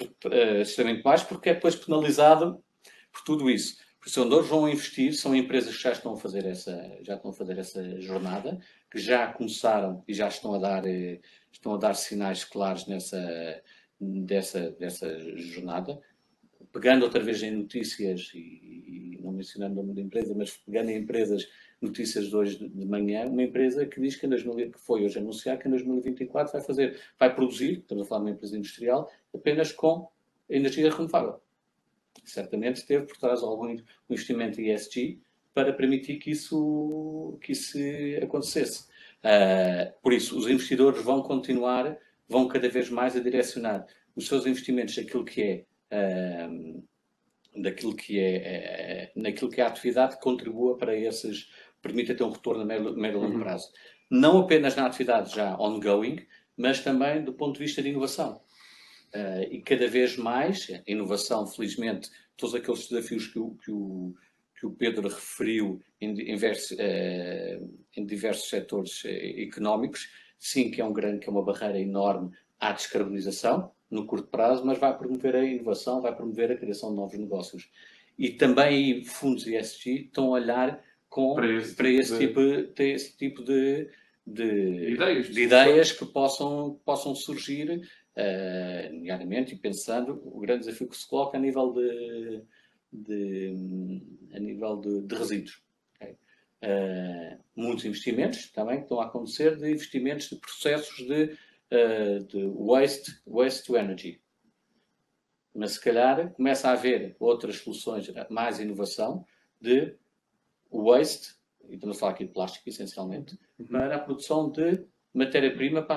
extremamente baixo, porque é depois penalizado por tudo isso. Por isso, onde eles vão investir, são empresas que já estão a fazer essa jornada, que já começaram e já estão a dar sinais claros dessa jornada. Pegando outra vez em notícias, e não mencionando o nome da empresa, mas pegando em notícias de hoje de manhã, uma empresa que diz que foi hoje anunciar que em 2024 vai produzir, estamos a falar de uma empresa industrial, apenas com energia renovável. Certamente teve por trás algum investimento em ESG para permitir que isso acontecesse. Por isso, os investidores vão cada vez mais a direcionar os seus investimentos naquilo que é a atividade que contribua para permita ter um retorno a médio e longo prazo. Não apenas na atividade já ongoing, mas também do ponto de vista de inovação. E cada vez mais, a inovação, felizmente, todos aqueles desafios que o Pedro referiu em diversos setores económicos, sim, que é uma barreira enorme à descarbonização, no curto prazo, mas vai promover a inovação, vai promover a criação de novos negócios. E também fundos ESG estão a olhar para esse tipo de ideias que possam surgir, nomeadamente, e pensando o grande desafio que se coloca a nível de resíduos. Okay? Muitos investimentos também que estão a acontecer de investimentos de processos de waste to energy. Mas se calhar começa a haver outras soluções, mais inovação de waste, e estamos a falar aqui de plástico essencialmente, para a produção de matéria-prima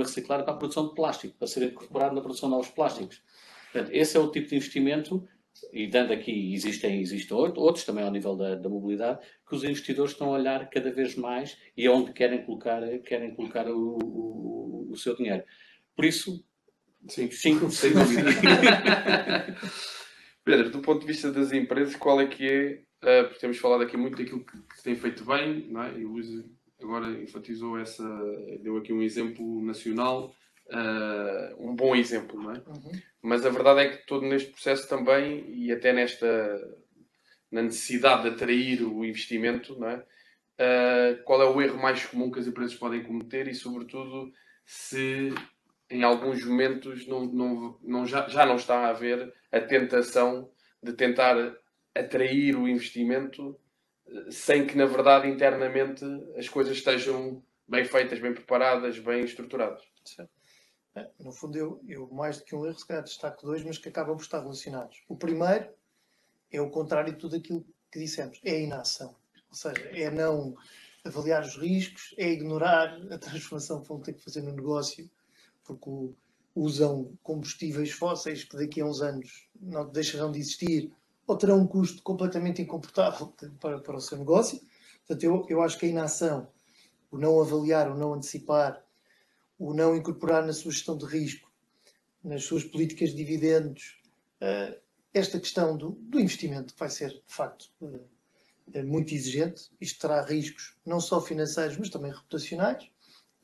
reciclada para a produção de plástico, para ser incorporado na produção de novos plásticos. Portanto, esse é o tipo de investimento, e dando aqui, existem outros também ao nível da mobilidade, que os investidores estão a olhar cada vez mais e é onde querem colocar o seu dinheiro. Por isso, sim, sem dúvida. Pedro, do ponto de vista das empresas, qual é que é, porque temos falado aqui muito daquilo que se tem feito bem, não é? E o Luís agora enfatizou deu aqui um exemplo nacional, um bom exemplo, não é? Mas a verdade é que todo neste processo também, e até na necessidade de atrair o investimento, não é? Qual é o erro mais comum que as empresas podem cometer e, sobretudo, se em alguns momentos já não está a haver a tentação de tentar atrair o investimento sem que, na verdade, internamente as coisas estejam bem feitas, bem preparadas, bem estruturadas. Certo. No fundo, eu mais do que um erro, se calhar destaco dois, mas que acabam por estar relacionados. O primeiro é o contrário de tudo aquilo que dissemos, é a inação. Ou seja, é não avaliar os riscos, é ignorar a transformação que vão ter que fazer no negócio, porque usam combustíveis fósseis que daqui a uns anos não deixarão de existir ou terão um custo completamente incomportável para o seu negócio. Portanto, eu acho que a inação, o não avaliar, o não antecipar, o não incorporar na sua gestão de risco, nas suas políticas de dividendos, esta questão do investimento vai ser, de facto, muito exigente. Isto terá riscos não só financeiros, mas também reputacionais.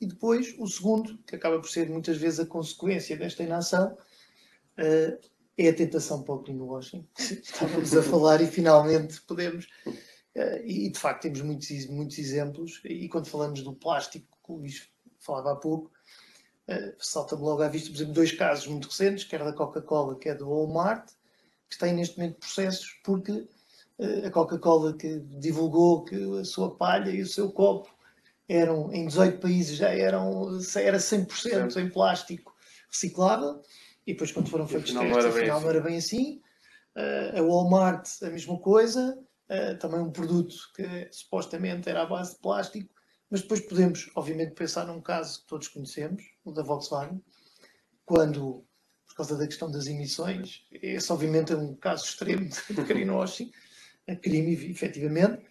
E depois, o segundo, que acaba por ser muitas vezes a consequência desta inação, é a tentação para o greenwashing. Estávamos a falar e finalmente podemos. E de facto temos muitos exemplos. E quando falamos do plástico, que o Luís falava há pouco, salta-me logo à vista, por exemplo, dois casos muito recentes, quer da Coca-Cola, quer do Walmart, que têm neste momento processos porque a Coca-Cola que divulgou que a sua palha e o seu copo eram, em 18 países já era 100% em plástico reciclável, e depois quando foram feitos testes, afinal não era bem assim. A Walmart, a mesma coisa, também um produto que supostamente era à base de plástico, mas depois podemos, obviamente, pensar num caso que todos conhecemos, o da Volkswagen, quando, por causa da questão das emissões, esse obviamente é um caso extremo de greenwashing, crime, efetivamente,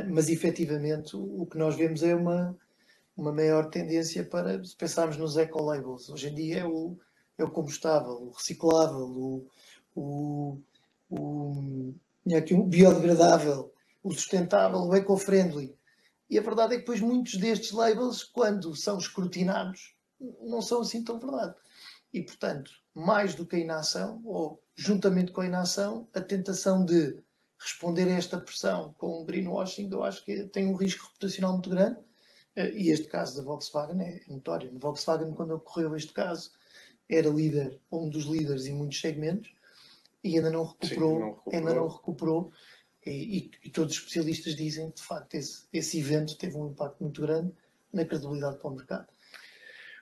mas efetivamente o que nós vemos é uma maior tendência para, se pensarmos nos eco-labels, hoje em dia é o combustável, o reciclável, o biodegradável, o sustentável, o eco-friendly. E a verdade é que depois muitos destes labels, quando são escrutinados, não são assim tão verdade. E, portanto, mais do que a inação, ou juntamente com a inação, a tentação de responder a esta pressão com o greenwashing, eu acho que tem um risco reputacional muito grande. E este caso da Volkswagen é notório. A Volkswagen, quando ocorreu este caso, era líder, um dos líderes em muitos segmentos, e ainda não recuperou. Ainda não recuperou. E todos os especialistas dizem que, de facto, esse evento teve um impacto muito grande na credibilidade para o mercado.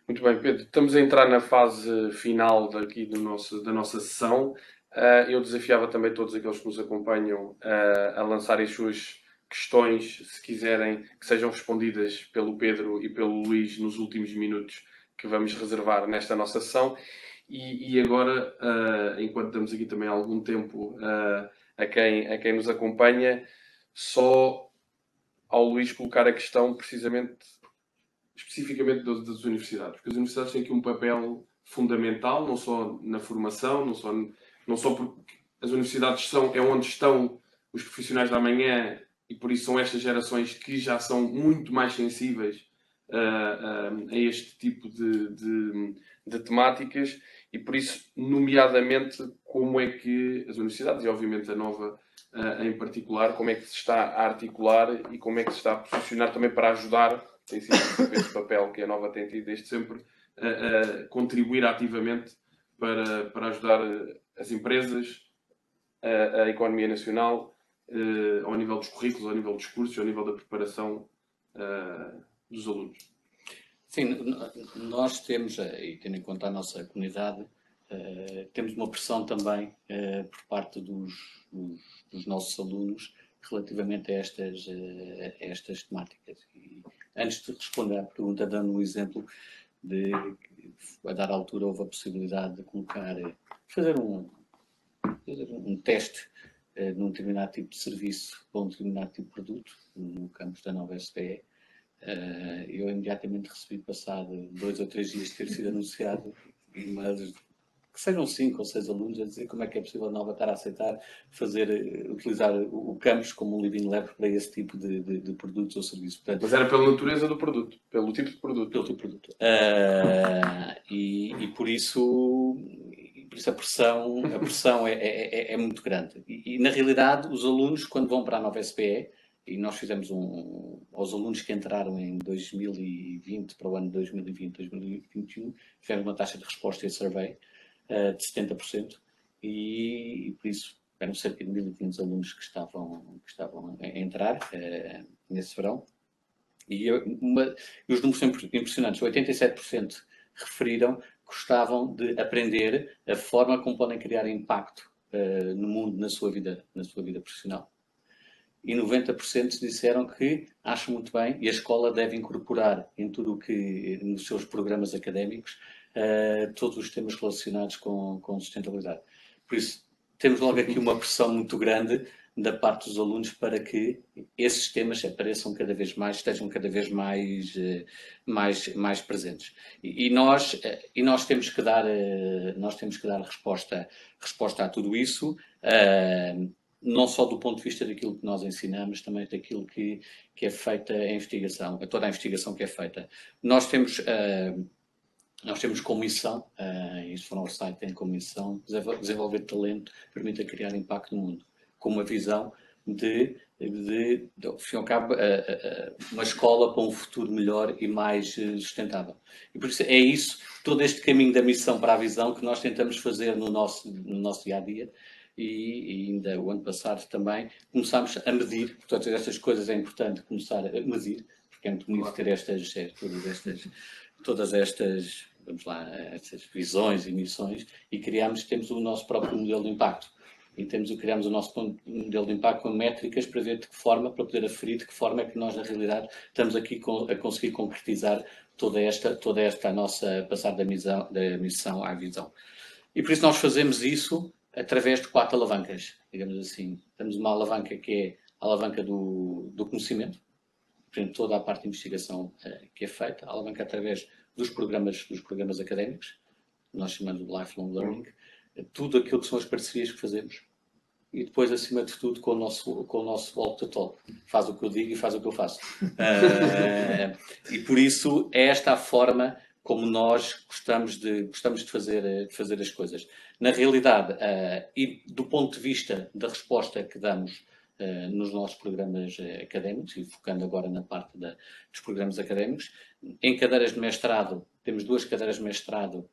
Muito bem, Pedro. Estamos a entrar na fase final daqui da nossa sessão. Eu desafiava também todos aqueles que nos acompanham a lançarem as suas questões, se quiserem, que sejam respondidas pelo Pedro e pelo Luís nos últimos minutos que vamos reservar nesta nossa sessão. E agora, enquanto damos aqui também algum tempo a quem nos acompanha, só ao Luís colocar a questão especificamente das universidades, porque as universidades têm aqui um papel fundamental, não só na formação, não só porque as universidades é onde estão os profissionais da amanhã, e por isso são estas gerações que já são muito mais sensíveis a este tipo de temáticas, e por isso, nomeadamente, como é que as universidades, e obviamente a Nova em particular, como é que se está a articular e como é que se está a posicionar também para ajudar, tem sido esse papel que a Nova tem tido desde sempre, a contribuir ativamente para ajudar as empresas, a economia nacional, ao nível dos currículos, ao nível dos cursos, ao nível da preparação dos alunos. Sim, nós temos, e tendo em conta a nossa comunidade, temos uma pressão também por parte dos nossos alunos relativamente a estas temáticas. E antes de responder à pergunta, dando um exemplo de que a dada altura houve a possibilidade de fazer um teste num determinado tipo de serviço para um determinado tipo de produto, no campus da Nova SPE. Eu imediatamente recebi, passado 2 ou 3 dias de ter sido anunciado, mas que sejam 5 ou 6 alunos a dizer como é que é possível a Nova estar a aceitar utilizar o campus como um living lab para esse tipo de produtos ou serviços. Portanto, Mas era pela natureza do produto, pelo tipo de produto. pelo tipo de produto. E por isso a pressão é muito grande. E na realidade, os alunos, quando vão para a Nova SPE, e nós fizemos aos alunos que entraram em 2020, para o ano 2020, 2021, fizemos uma taxa de resposta e survey de 70%, e por isso eram cerca de 1.500 alunos que estavam a entrar nesse verão. E os números são impressionantes. 87% referiram que gostavam de aprender a forma como podem criar impacto no mundo, na sua vida profissional. E 90% disseram que acham muito bem e a escola deve incorporar em tudo o que, nos seus programas académicos, todos os temas relacionados com sustentabilidade. Por isso, temos logo aqui uma pressão muito grande da parte dos alunos para que esses temas apareçam cada vez mais, estejam cada vez mais presentes. E nós temos que dar resposta a tudo isso, não só do ponto de vista daquilo que nós ensinamos, também daquilo que é feita a investigação, toda a investigação que é feita. Nós temos como missão, isso for Foresight tem como missão, desenvolver talento que permita criar impacto no mundo, com uma visão de ao fim e ao cabo, uma escola para um futuro melhor e mais sustentável. E por isso é isso, todo este caminho da missão para a visão que nós tentamos fazer no nosso dia-a-dia. E ainda o ano passado também começámos a medir, portanto, estas coisas é importante começar a medir, porque é muito bonito ter todas estas, vamos lá, estas visões e missões, e temos o nosso próprio modelo de impacto. E criamos o nosso modelo de impacto com métricas para ver de que forma, para poder aferir de que forma é que nós, na realidade, estamos aqui a conseguir concretizar toda esta a nossa passar da missão à visão. E por isso nós fazemos isso através de 4 alavancas, digamos assim. Temos uma alavanca que é a alavanca do conhecimento, portanto, toda a parte de investigação que é feita, a alavanca através dos programas académicos, nós chamamos de lifelong learning, tudo aquilo que são as parcerias que fazemos, e depois, acima de tudo, com o nosso walk the talk. Faz o que eu digo e faz o que eu faço. E por isso é esta a forma como nós gostamos de fazer as coisas. Na realidade, e do ponto de vista da resposta que damos nos nossos programas académicos, e focando agora na parte dos programas académicos, em cadeiras de mestrado, temos 2 cadeiras de mestrado,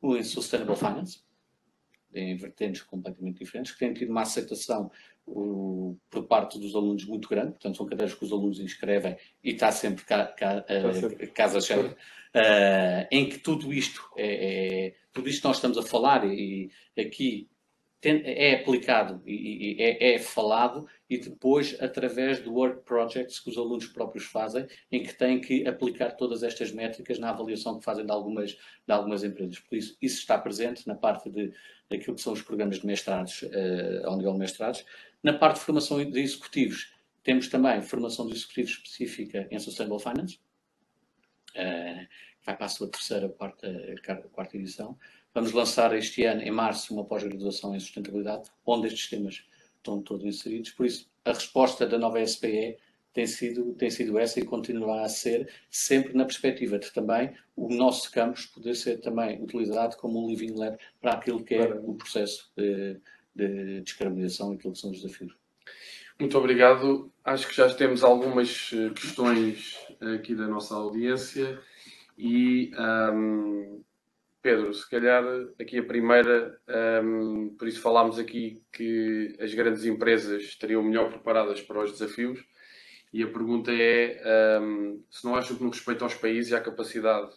em Sustainable Finance, em vertentes completamente diferentes, que têm tido uma aceitação por parte dos alunos muito grande, portanto são cadeiras que os alunos inscrevem e está sempre casa cheia, em que tudo isto nós estamos a falar e aqui é aplicado e é falado, e depois através do work projects que os alunos próprios fazem, em que têm que aplicar todas estas métricas na avaliação que fazem de algumas empresas. Por isso está presente na parte daquilo que são os programas de mestrados, ao nível de mestrados. Na parte de formação de executivos, temos também formação de executivos específica em Sustainable Finance, vai para a sua terceira, quarta edição. Vamos lançar este ano, em março, uma pós-graduação em sustentabilidade, onde estes temas estão todos inseridos. Por isso, a resposta da Nova SPE tem sido essa e continuará a ser, sempre na perspectiva de também o nosso campus poder ser também utilizado como um living lab para aquilo que é o processo de descarbonização e aquilo que são os desafios. Muito obrigado. Acho que já temos algumas questões aqui da nossa audiência e... Pedro, se calhar aqui a primeira, por isso falámos aqui que as grandes empresas estariam melhor preparadas para os desafios, e a pergunta é se não acham que no respeito aos países há capacidade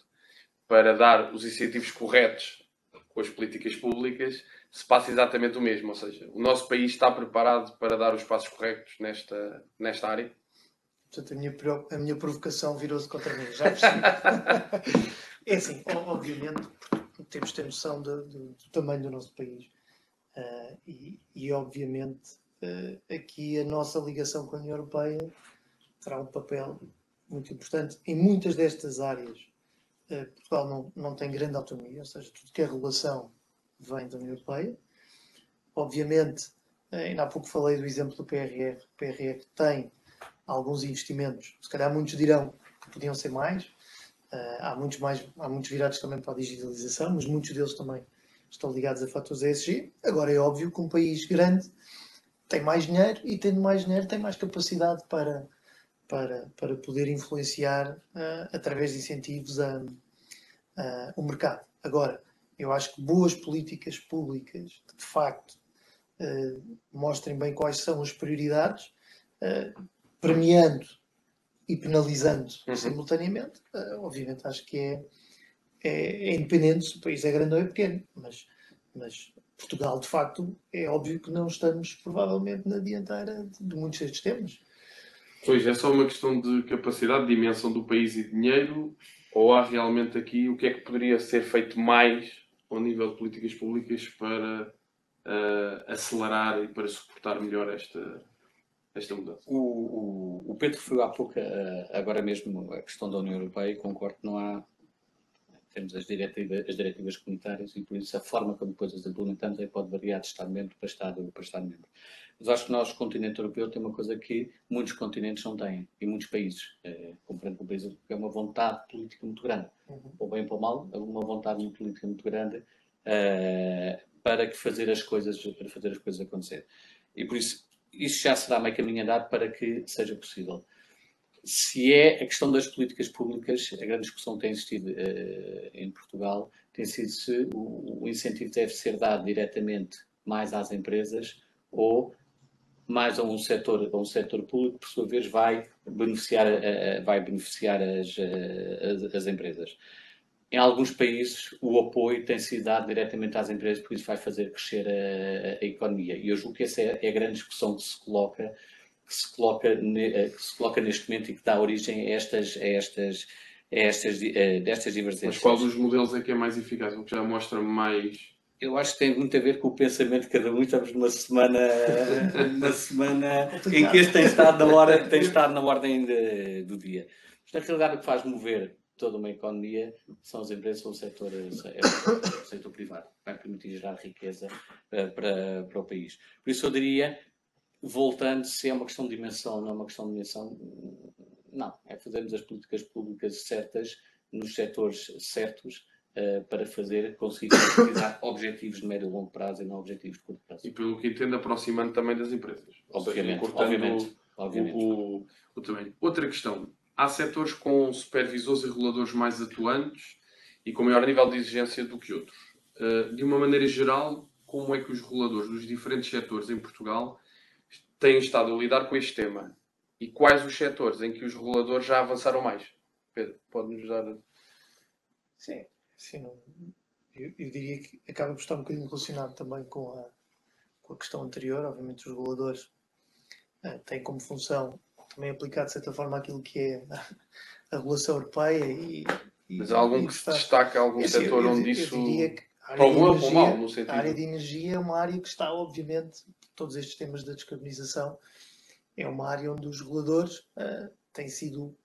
para dar os incentivos corretos com as políticas públicas, se passa exatamente o mesmo, ou seja, o nosso país está preparado para dar os passos corretos nesta área? Portanto, a minha provocação virou-se contra mim, já percebi. É assim, obviamente, temos de ter noção do tamanho do nosso país e obviamente, aqui a nossa ligação com a União Europeia terá um papel muito importante em muitas destas áreas. Portugal não tem grande autonomia, ou seja, tudo que é regulação vem da União Europeia. Obviamente, ainda há pouco falei do exemplo do PRR. O PRR tem alguns investimentos, se calhar muitos dirão que podiam ser mais. Há muitos virados também para a digitalização, mas muitos deles também estão ligados a fatores ESG. Agora, é óbvio que um país grande tem mais dinheiro e, tendo mais dinheiro, tem mais capacidade para poder influenciar através de incentivos o mercado. Agora, eu acho que boas políticas públicas que de facto mostrem bem quais são as prioridades, premiando e penalizando simultaneamente, obviamente acho que é independente se o país é grande ou é pequeno, mas Portugal de facto é óbvio que não estamos provavelmente na dianteira de muitos destes temas. Pois, é só uma questão de capacidade, de dimensão do país e dinheiro, ou há realmente aqui o que é que poderia ser feito mais ao nível de políticas públicas para acelerar e para suportar melhor esta mudança? O Pedro referiu há pouco, agora mesmo, a questão da União Europeia, e concordo que não há. Temos as diretivas comunitárias e, por isso, a forma como depois as implementamos pode variar de Estado-membro para Estado-membro. Mas acho que nós, o continente europeu, tem uma coisa que muitos continentes não têm, e muitos países, como por exemplo o país europeu, é uma vontade política muito grande. Ou bem ou para mal, uma vontade política muito grande para fazer as coisas acontecer. E por isso, isso já será meio caminho andado para que seja possível. Se é a questão das políticas públicas, a grande discussão que tem existido em Portugal tem sido se o incentivo deve ser dado diretamente mais às empresas ou mais a um setor público, que por sua vez vai beneficiar as empresas. Em alguns países, o apoio tem sido dado diretamente às empresas, porque isso vai fazer crescer a economia. E eu julgo que essa é a grande discussão que se coloca neste momento e que dá origem a destas divergências. Mas qual dos modelos é que é mais eficaz? O que já mostra mais... Eu acho que tem muito a ver com o pensamento de cada um. Estamos numa semana em que este tem estado na ordem do dia. Mas, na realidade, o que faz mover toda uma economia são as empresas, são o setor privado, que vai permitir gerar riqueza para o país. Por isso eu diria, voltando, se é uma questão de dimensão ou não é uma questão de dimensão, não. É fazermos as políticas públicas certas, nos setores certos, para conseguir concretizar objetivos de médio e longo prazo e não objetivos de curto prazo. E pelo que entendo, aproximando também das empresas. Obviamente. O tamanho. Outra questão. Há setores com supervisores e reguladores mais atuantes e com maior nível de exigência do que outros. De uma maneira geral, como é que os reguladores dos diferentes setores em Portugal têm estado a lidar com este tema? E quais os setores em que os reguladores já avançaram mais? Pedro, pode-nos dar... Sim, eu diria que acaba por estar um bocadinho relacionado também com a questão anterior. Obviamente os reguladores têm como função também aplicar de certa forma aquilo que é a regulação europeia. Mas há algum que se destaca, algum setor onde isso... Eu diria que para o bom ou para o mal, no sentido... A área de energia é uma área que está, obviamente, todos estes temas da descarbonização, é uma área onde os reguladores têm sido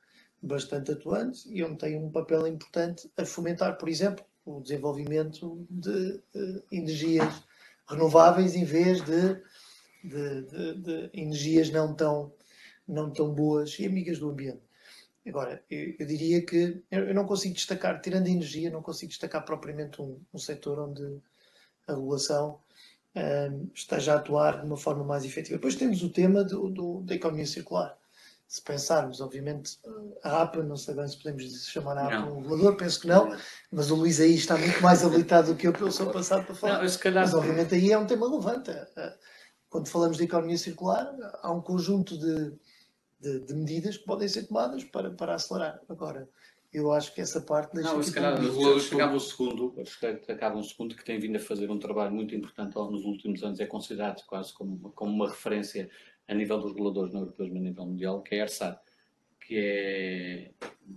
bastante atuantes e onde têm um papel importante a fomentar, por exemplo, o desenvolvimento de energias renováveis em vez de energias não tão boas e amigas do ambiente. Agora, eu diria que eu não consigo destacar, tirando a energia, não consigo destacar propriamente um setor onde a regulação esteja a atuar de uma forma mais efetiva. Depois temos o tema da economia circular. Se pensarmos, obviamente, a APA, não sei bem se podemos chamar a APA um regulador, penso que não, mas o Luís aí está muito mais habilitado do que eu pelo seu passado para falar. Mas obviamente aí é um tema relevante. Quando falamos de economia circular, há um conjunto de medidas que podem ser tomadas para acelerar. Agora, eu acho que essa parte... Não, se calhar acaba um segundo que tem vindo a fazer um trabalho muito importante nos últimos anos, é considerado quase como uma referência a nível dos reguladores não europeus, mas a nível mundial, que é a ERSAR, que é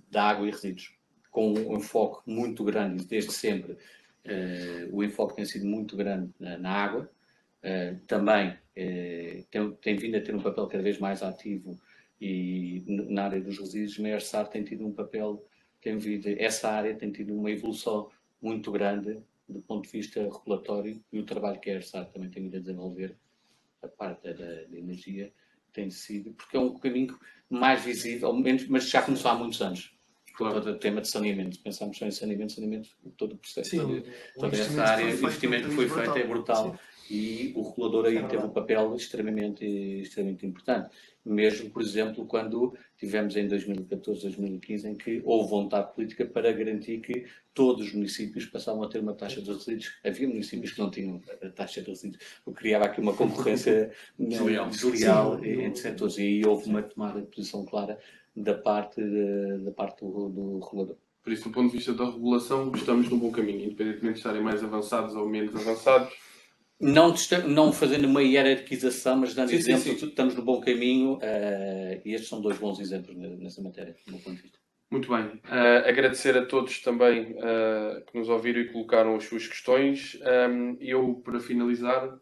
da água e resíduos, com um enfoque muito grande, desde sempre, o enfoque tem sido muito grande na água, também tem vindo a ter um papel cada vez mais ativo e na área dos resíduos, mas a ERSAR tem tido um papel, essa área tem tido uma evolução muito grande do ponto de vista regulatório e o trabalho que a ERSAR também tem vindo a desenvolver, a parte da energia, tem sido, porque é um caminho mais visível, mas já começou há muitos anos. Claro. Todo o tema de saneamento, pensamos só em saneamento, todo o processo, Sim, toda essa área, o investimento que foi feito é brutal. Sim. E o regulador aí teve um papel extremamente importante. Mesmo, por exemplo, quando tivemos em 2014, 2015, em que houve vontade política para garantir que todos os municípios passavam a ter uma taxa de resíduos. Havia municípios que não tinham a taxa de resíduos, o que criava aqui uma concorrência desleal entre setores. E aí houve uma tomada de posição clara da parte do regulador. Por isso, do ponto de vista da regulação, estamos no bom caminho, independentemente de estarem mais avançados ou menos avançados. Não fazendo uma hierarquização, mas dando exemplo, sim. Estamos no bom caminho e estes são 2 bons exemplos nessa matéria, do meu ponto de vista. Muito bem. Agradecer a todos também que nos ouviram e colocaram as suas questões. Eu, para finalizar,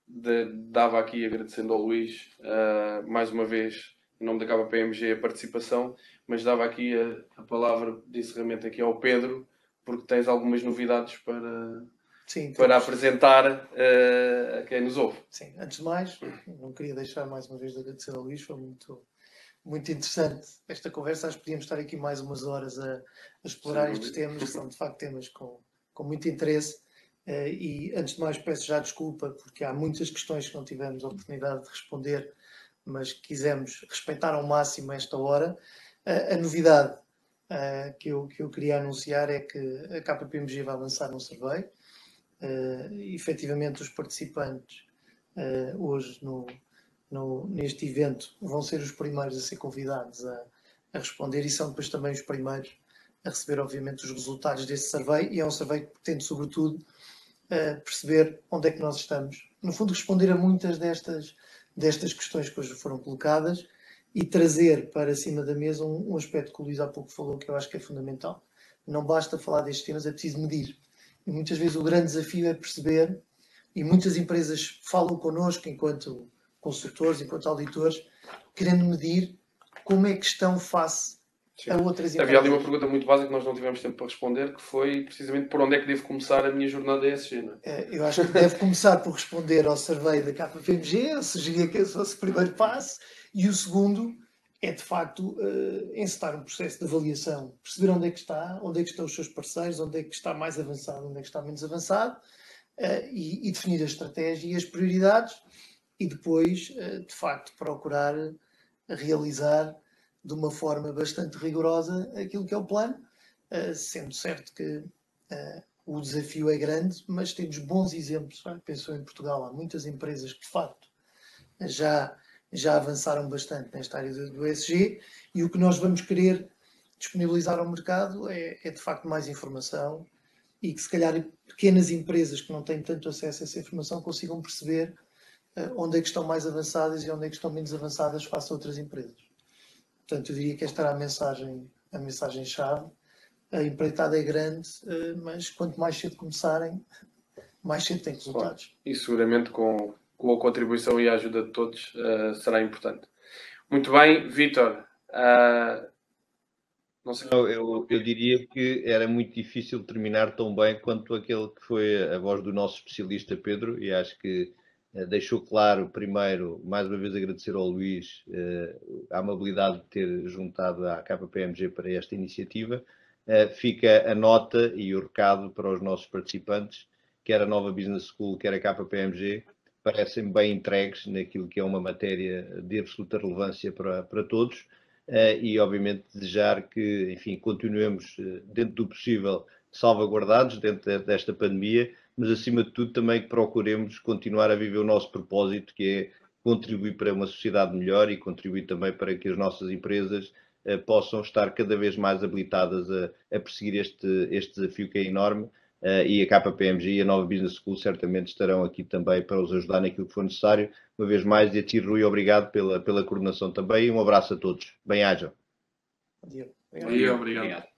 dava aqui, agradecendo ao Luís, mais uma vez, em nome da KPMG, a participação, mas dava aqui a palavra de encerramento aqui ao Pedro, porque tens algumas novidades para apresentar a quem nos ouve. Sim, antes de mais, não queria deixar mais uma vez de agradecer ao Luís, foi muito interessante esta conversa. Acho que podíamos estar aqui mais umas horas a explorar estes temas, que são de facto temas com muito interesse. E antes de mais peço já desculpa, porque há muitas questões que não tivemos a oportunidade de responder, mas quisemos respeitar ao máximo esta hora. A novidade que eu queria anunciar é que a KPMG vai lançar um survey. Efetivamente, os participantes hoje neste evento vão ser os primeiros a ser convidados a responder e são depois também os primeiros a receber, obviamente, os resultados desse survey. E é um survey que pretende, sobretudo, perceber onde é que nós estamos. No fundo, responder a muitas destas questões que hoje foram colocadas e trazer para cima da mesa um aspecto que o Luís há pouco falou, que eu acho que é fundamental. Não basta falar destes temas, é preciso medir. E muitas vezes o grande desafio é perceber, e muitas empresas falam connosco enquanto consultores, enquanto auditores, querendo medir como é que estão face a outras empresas. Havia ali uma pergunta muito básica que nós não tivemos tempo para responder, que foi precisamente por onde é que devo começar a minha jornada ESG, não é? Eu acho que deve começar por responder ao survey da KPMG, eu sugeria que esse fosse o primeiro passo, e o segundo é, de facto, encetar um processo de avaliação, perceber onde é que estão os seus parceiros, onde é que está mais avançado, onde é que está menos avançado, e definir a estratégia e as prioridades, e depois, de facto, procurar realizar de uma forma bastante rigorosa aquilo que é o plano, sendo certo que o desafio é grande, mas temos bons exemplos. Penso em Portugal, há muitas empresas que, de facto, já avançaram bastante nesta área do ESG, e o que nós vamos querer disponibilizar ao mercado é de facto mais informação, e que se calhar pequenas empresas que não têm tanto acesso a essa informação consigam perceber onde é que estão mais avançadas e onde é que estão menos avançadas face a outras empresas. Portanto, eu diria que esta era a mensagem-chave. A empreitada é grande, mas quanto mais cedo começarem, mais cedo tem resultados. Claro. E seguramente com a contribuição e a ajuda de todos será importante. Muito bem, Vítor. Não sei. Eu diria que era muito difícil terminar tão bem quanto aquele que foi a voz do nosso especialista Pedro, e acho que deixou claro, primeiro, mais uma vez agradecer ao Luís a amabilidade de ter juntado à KPMG para esta iniciativa. Fica a nota e o recado para os nossos participantes, quer a Nova Business School, quer a KPMG, parecem bem entregues naquilo que é uma matéria de absoluta relevância para todos, e obviamente desejar que, enfim, continuemos dentro do possível salvaguardados dentro desta pandemia, mas acima de tudo também que procuremos continuar a viver o nosso propósito, que é contribuir para uma sociedade melhor e contribuir também para que as nossas empresas possam estar cada vez mais habilitadas a perseguir este desafio que é enorme, e a KPMG e a Nova Business School certamente estarão aqui também para os ajudar naquilo que for necessário. Uma vez mais, e a ti, Rui, obrigado pela coordenação também, e um abraço a todos. Bem-ajam. Bom dia. Obrigado.